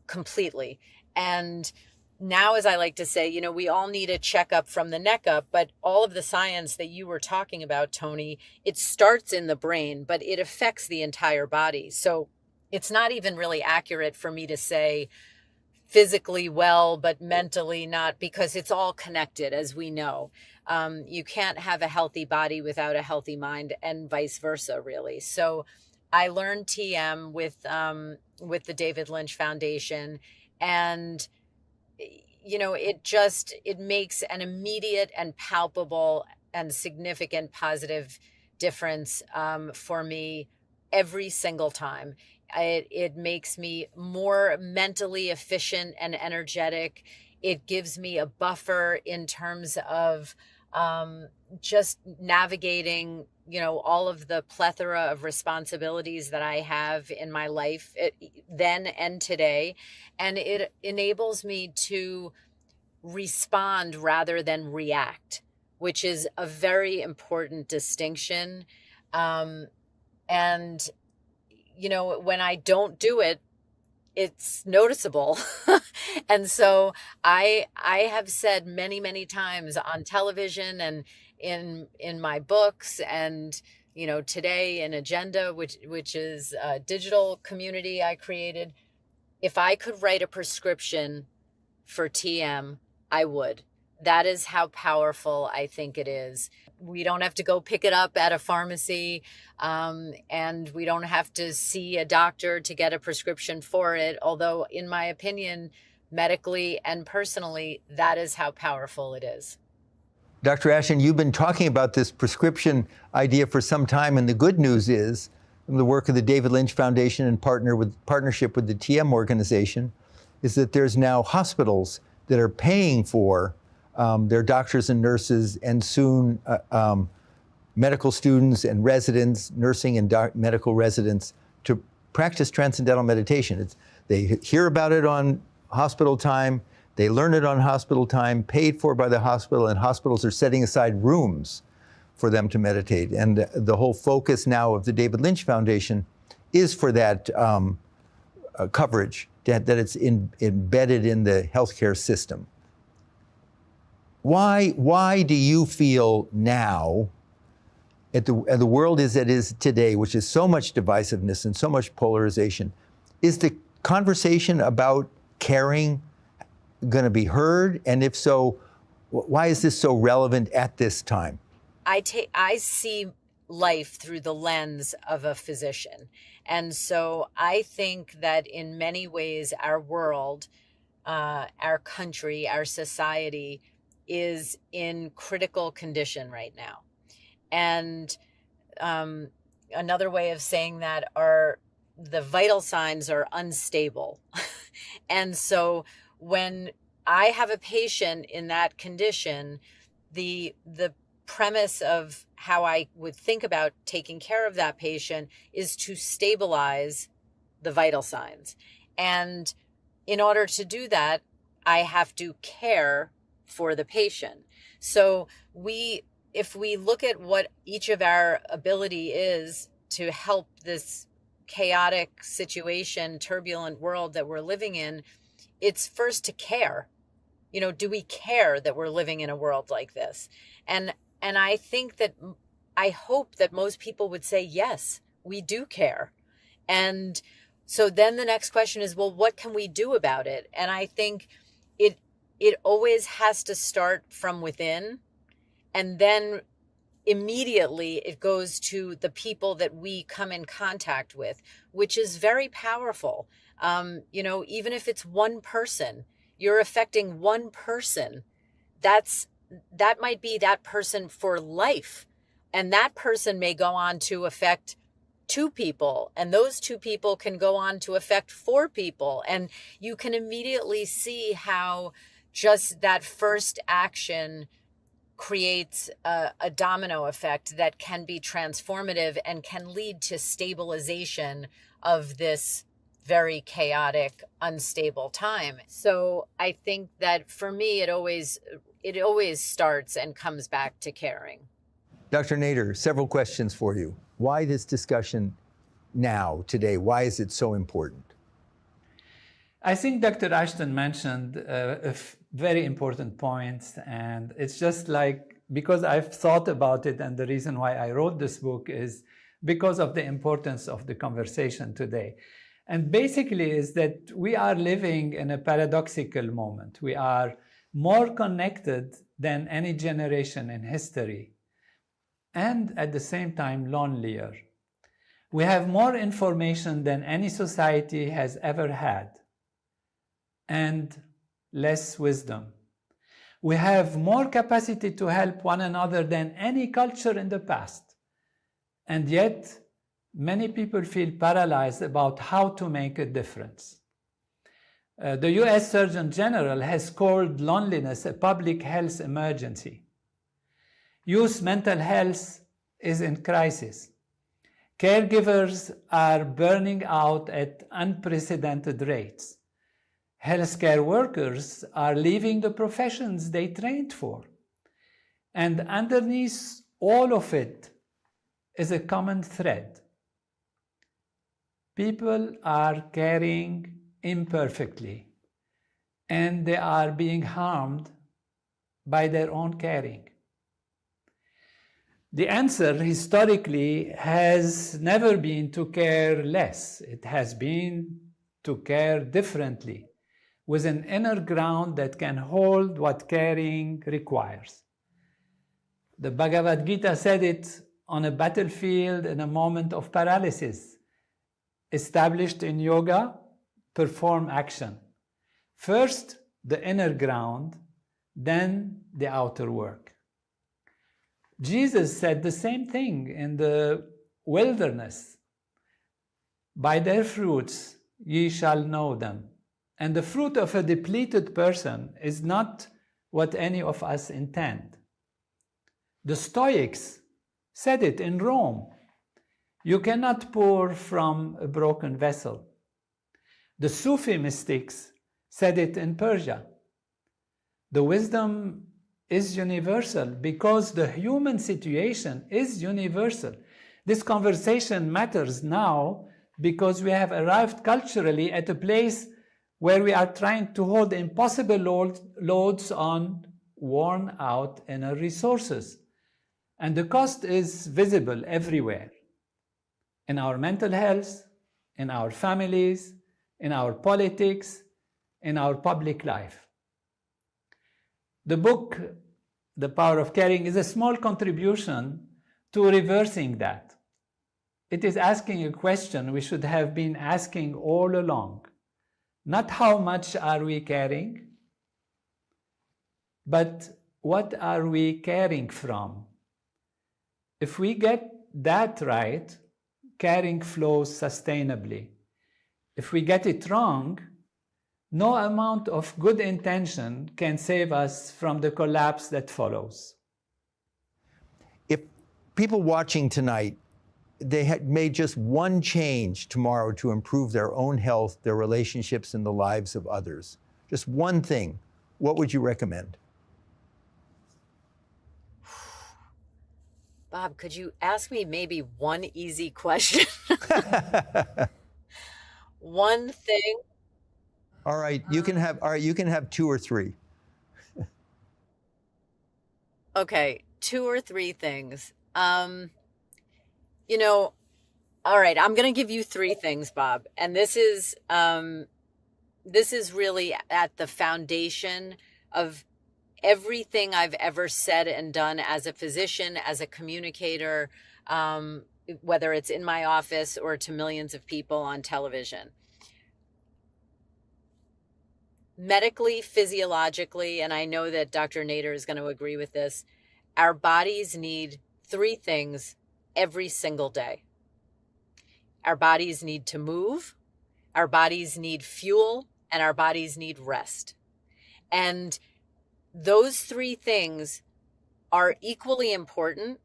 completely. And now, as I like to say, we all need a checkup from the neck up, but all of the science that you were talking about, Tony, it starts in the brain, but it affects the entire body. So it's not even really accurate for me to say physically well, but mentally not, because it's all connected, as we know. You can't have a healthy body without a healthy mind, and vice versa, really. So I learned TM with the David Lynch Foundation, and it makes an immediate and palpable and significant positive difference for me every single time. It makes me more mentally efficient and energetic. It gives me a buffer in terms of just navigating, all of the plethora of responsibilities that I have in my life then and today. And it enables me to respond rather than react, which is a very important distinction. And when I don't do it, it's noticeable. And so I have said many, many times on television and in my books, and today in Agenda, which is a digital community I created, if I could write a prescription for TM, I would. That is how powerful I think it is. We don't have to go pick it up at a pharmacy, and we don't have to see a doctor to get a prescription for it. Although, in my opinion, medically and personally, that is how powerful it is. Dr. Ashton, you've been talking about this prescription idea for some time, and the good news is, from the work of the David Lynch Foundation in partnership with the TM organization, is that there's now hospitals that are paying for their doctors and nurses, and soon medical students and residents, nursing and medical residents, to practice transcendental meditation. They hear about it on hospital time, they learn it on hospital time, paid for by the hospital, and hospitals are setting aside rooms for them to meditate. And the whole focus now of the David Lynch Foundation is for that coverage, that it's embedded in the healthcare system. Why do you feel now, at the world as it is today, which is so much divisiveness and so much polarization, is the conversation about caring going to be heard? And if so, why is this so relevant at this time? I see life through the lens of a physician. And so I think that in many ways, our world, our country, our society is in critical condition right now. And another way of saying that are the vital signs are unstable. And so when I have a patient in that condition, the premise of how I would think about taking care of that patient is to stabilize the vital signs. And in order to do that, I have to care for the patient. So if we look at what each of our ability is to help this chaotic situation, turbulent world that we're living in, it's first to care. You know, do we care that we're living in a world like this? And I think that, I hope that most people would say, yes, we do care. And so then the next question is, well, what can we do about it? And I think it always has to start from within, and then immediately it goes to the people that we come in contact with, which is very powerful. You know, even if it's one person, you're affecting one person, that might be that person for life. And that person may go on to affect 2 people, and those 2 people can go on to affect 4 people. And you can immediately see how just that first action creates a domino effect that can be transformative and can lead to stabilization of this very chaotic, unstable time. So I think that for me, it always starts and comes back to caring. Dr. Nader, several questions for you. Why this discussion now, today? Why is it so important? I think Dr. Ashton mentioned very important points, and it's just like, because I've thought about it, and the reason why I wrote this book is because of the importance of the conversation today. And basically is that we are living in a paradoxical moment. We are more connected than any generation in history, and at the same time lonelier. We have more information than any society has ever had, and less wisdom. We have more capacity to help one another than any culture in the past. And yet, many people feel paralyzed about how to make a difference. The US Surgeon General has called loneliness a public health emergency. Youth mental health is in crisis. Caregivers are burning out at unprecedented rates. Healthcare workers are leaving the professions they trained for. And underneath all of it is a common thread. People are caring imperfectly, and they are being harmed by their own caring. The answer historically has never been to care less. It has been to care differently. with an inner ground that can hold what caring requires. The Bhagavad Gita said it on a battlefield in a moment of paralysis. Established in yoga, perform action. First, the inner ground, then the outer work. Jesus said the same thing in the wilderness. By their fruits ye shall know them. And the fruit of a depleted person is not what any of us intend. The Stoics said it in Rome. You cannot pour from a broken vessel. The Sufi mystics said it in Persia. The wisdom is universal because the human situation is universal. This conversation matters now because we have arrived culturally at a place where we are trying to hold impossible loads on worn out inner resources. And the cost is visible everywhere. In our mental health, in our families, in our politics, in our public life. The book, The Power of Caring, is a small contribution to reversing that. It is asking a question we should have been asking all along. Not how much are we caring, but what are we caring from? If we get that right, caring flows sustainably. If we get it wrong, no amount of good intention can save us from the collapse that follows. If people watching tonight, they had made just one change tomorrow to improve their own health, their relationships, and the lives of others, just one thing, what would you recommend? Bob, could you ask me maybe one easy question? One thing. All right, you can have two or three. Okay, 2 or 3 things. You know, all right, I'm going to give you 3 things, Bob. And this is really at the foundation of everything I've ever said and done as a physician, as a communicator, whether it's in my office or to millions of people on television. Medically, physiologically, and I know that Dr. Nader is going to agree with this, our bodies need 3 things every single day. Our bodies need to move, our bodies need fuel, and our bodies need rest. And those 3 things are equally important.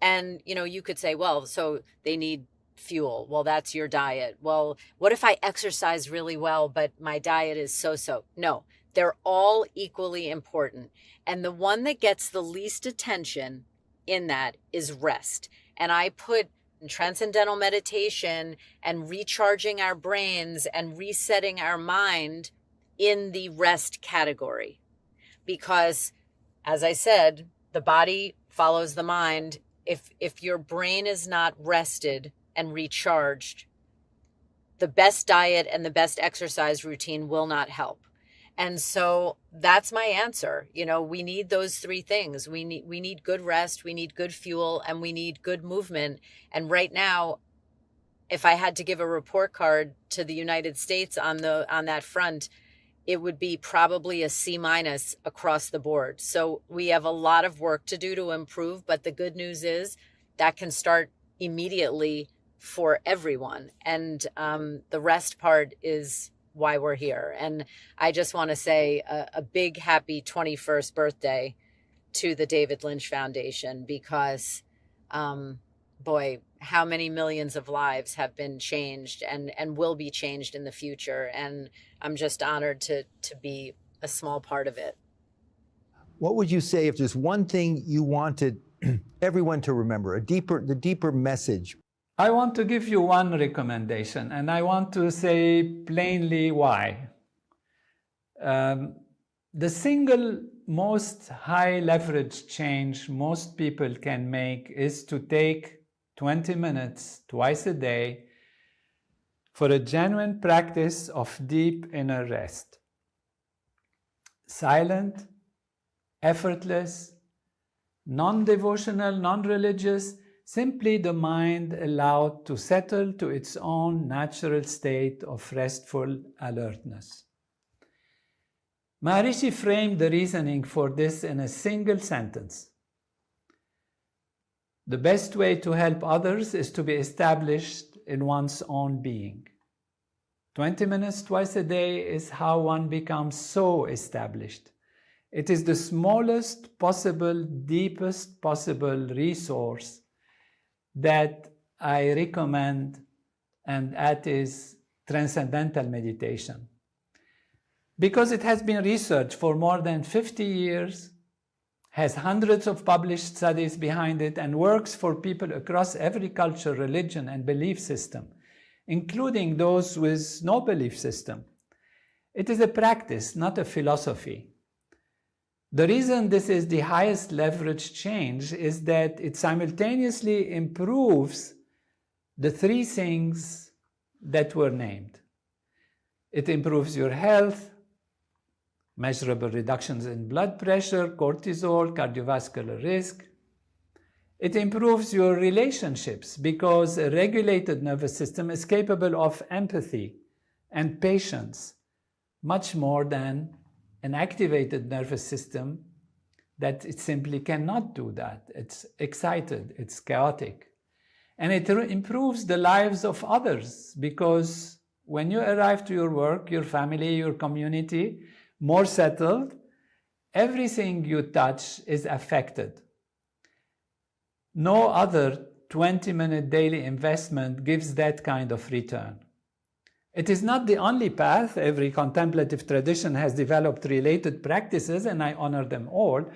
And, you know, you could say, well, so they need fuel. Well, that's your diet. Well, what if I exercise really well, but my diet is so-so? No, they're all equally important. And the one that gets the least attention in that is rest. And I put transcendental meditation and recharging our brains and resetting our mind in the rest category. Because, as I said, the body follows the mind. If your brain is not rested and recharged, the best diet and the best exercise routine will not help. And so that's my answer. You know, we need those 3 things. We need good rest, we need good fuel, and we need good movement. And right now, if I had to give a report card to the United States on that front, it would be probably a C- across the board. So we have a lot of work to do to improve, but the good news is that can start immediately for everyone. And the rest part is why we're here. And I just want to say a big happy 21st birthday to the David Lynch Foundation, because boy, how many millions of lives have been changed and will be changed in the future. And I'm just honored to be a small part of it. What would you say if there's one thing you wanted everyone to remember, the deeper message? I want to give you one recommendation, and I want to say plainly why. The single most high leverage change most people can make is to take 20 minutes twice a day for a genuine practice of deep inner rest. silent, effortless, non-devotional, non-religious, simply the mind allowed to settle to its own natural state of restful alertness. Maharishi framed the reasoning for this in a single sentence. The best way to help others is to be established in one's own being. 20 minutes twice a day is how one becomes so established. It is the smallest possible, deepest possible resource that I recommend, and that is transcendental meditation. Because it has been researched for more than 50 years, has hundreds of published studies behind it, and works for people across every culture, religion, and belief system, including those with no belief system. It is a practice, not a philosophy. The reason this is the highest leverage change is that it simultaneously improves the three things that were named. It improves your health, measurable reductions in blood pressure, cortisol, cardiovascular risk. It improves your relationships because a regulated nervous system is capable of empathy and patience much more than an activated nervous system that it simply cannot do that. It's excited, it's chaotic. And it improves the lives of others because when you arrive to your work, your family, your community, more settled, everything you touch is affected. No other 20-minute daily investment gives that kind of return. It is not the only path. Every contemplative tradition has developed related practices, and I honor them all.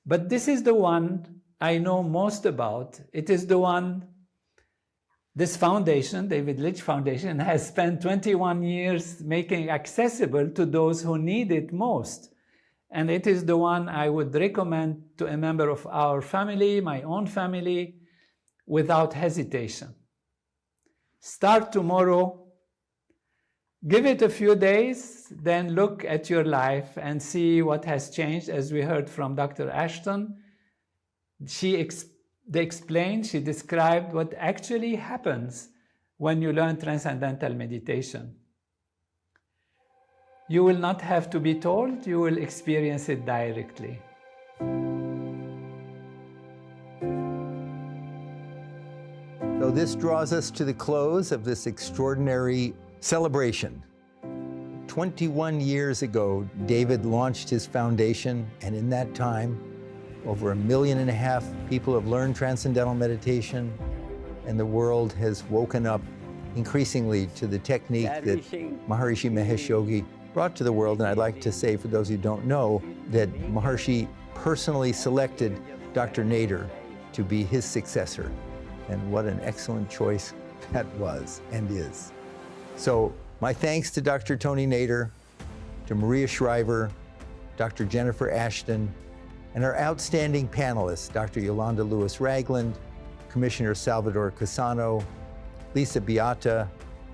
But this is the one I know most about. It is the one this foundation, David Lynch Foundation, has spent 21 years making accessible to those who need it most. And it is the one I would recommend to a member of our family, my own family, without hesitation. Start tomorrow. Give it a few days, then look at your life and see what has changed. As we heard from Dr. Ashton, she described what actually happens when you learn transcendental meditation. You will not have to be told, you will experience it directly. So this draws us to the close of this extraordinary celebration. 21 years ago, David launched his foundation, and in that time, over 1.5 million people have learned transcendental meditation, and the world has woken up increasingly to the technique that Maharishi Mahesh Yogi brought to the world. And I'd like to say, for those who don't know, that Maharishi personally selected Dr. Nader to be his successor. And what an excellent choice that was and is. So my thanks to Dr. Tony Nader, to Maria Shriver, Dr. Jennifer Ashton, and our outstanding panelists, Dr. Yolanda Lewis-Ragland, Commissioner Salvador Cassano, Lisa Beata,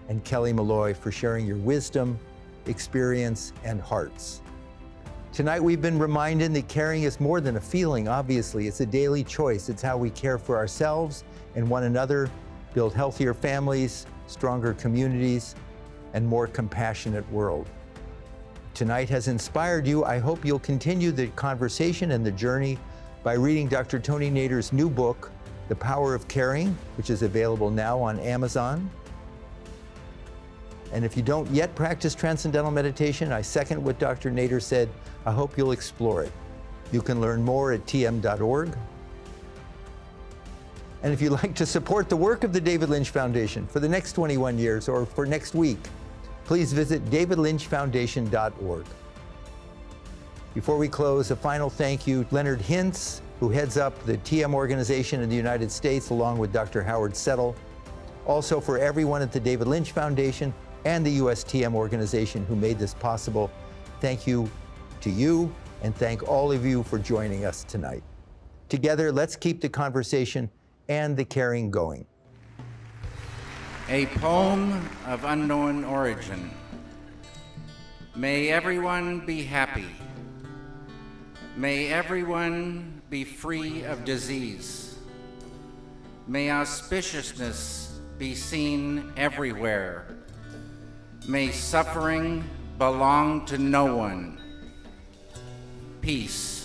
and Kelly Malloy for sharing your wisdom, experience, and hearts. Tonight we've been reminded that caring is more than a feeling, obviously. It's a daily choice. It's how we care for ourselves and one another, build healthier families, stronger communities, and more compassionate world. Tonight has inspired you. I hope you'll continue the conversation and the journey by reading Dr. Tony Nader's new book, The Power of Caring, which is available now on Amazon. And if you don't yet practice transcendental meditation, I second what Dr. Nader said. I hope you'll explore it. You can learn more at tm.org. And if you'd like to support the work of the David Lynch Foundation for the next 21 years or for next week, please visit davidlynchfoundation.org. Before we close, a final thank you to Leonard Hintz, who heads up the TM organization in the United States, along with Dr. Howard Settle. Also for everyone at the David Lynch Foundation and the US TM organization who made this possible, thank you to you, and thank all of you for joining us tonight. Together, let's keep the conversation and the caring going. A poem of unknown origin. May everyone be happy. May everyone be free of disease. May auspiciousness be seen everywhere. May suffering belong to no one. Peace.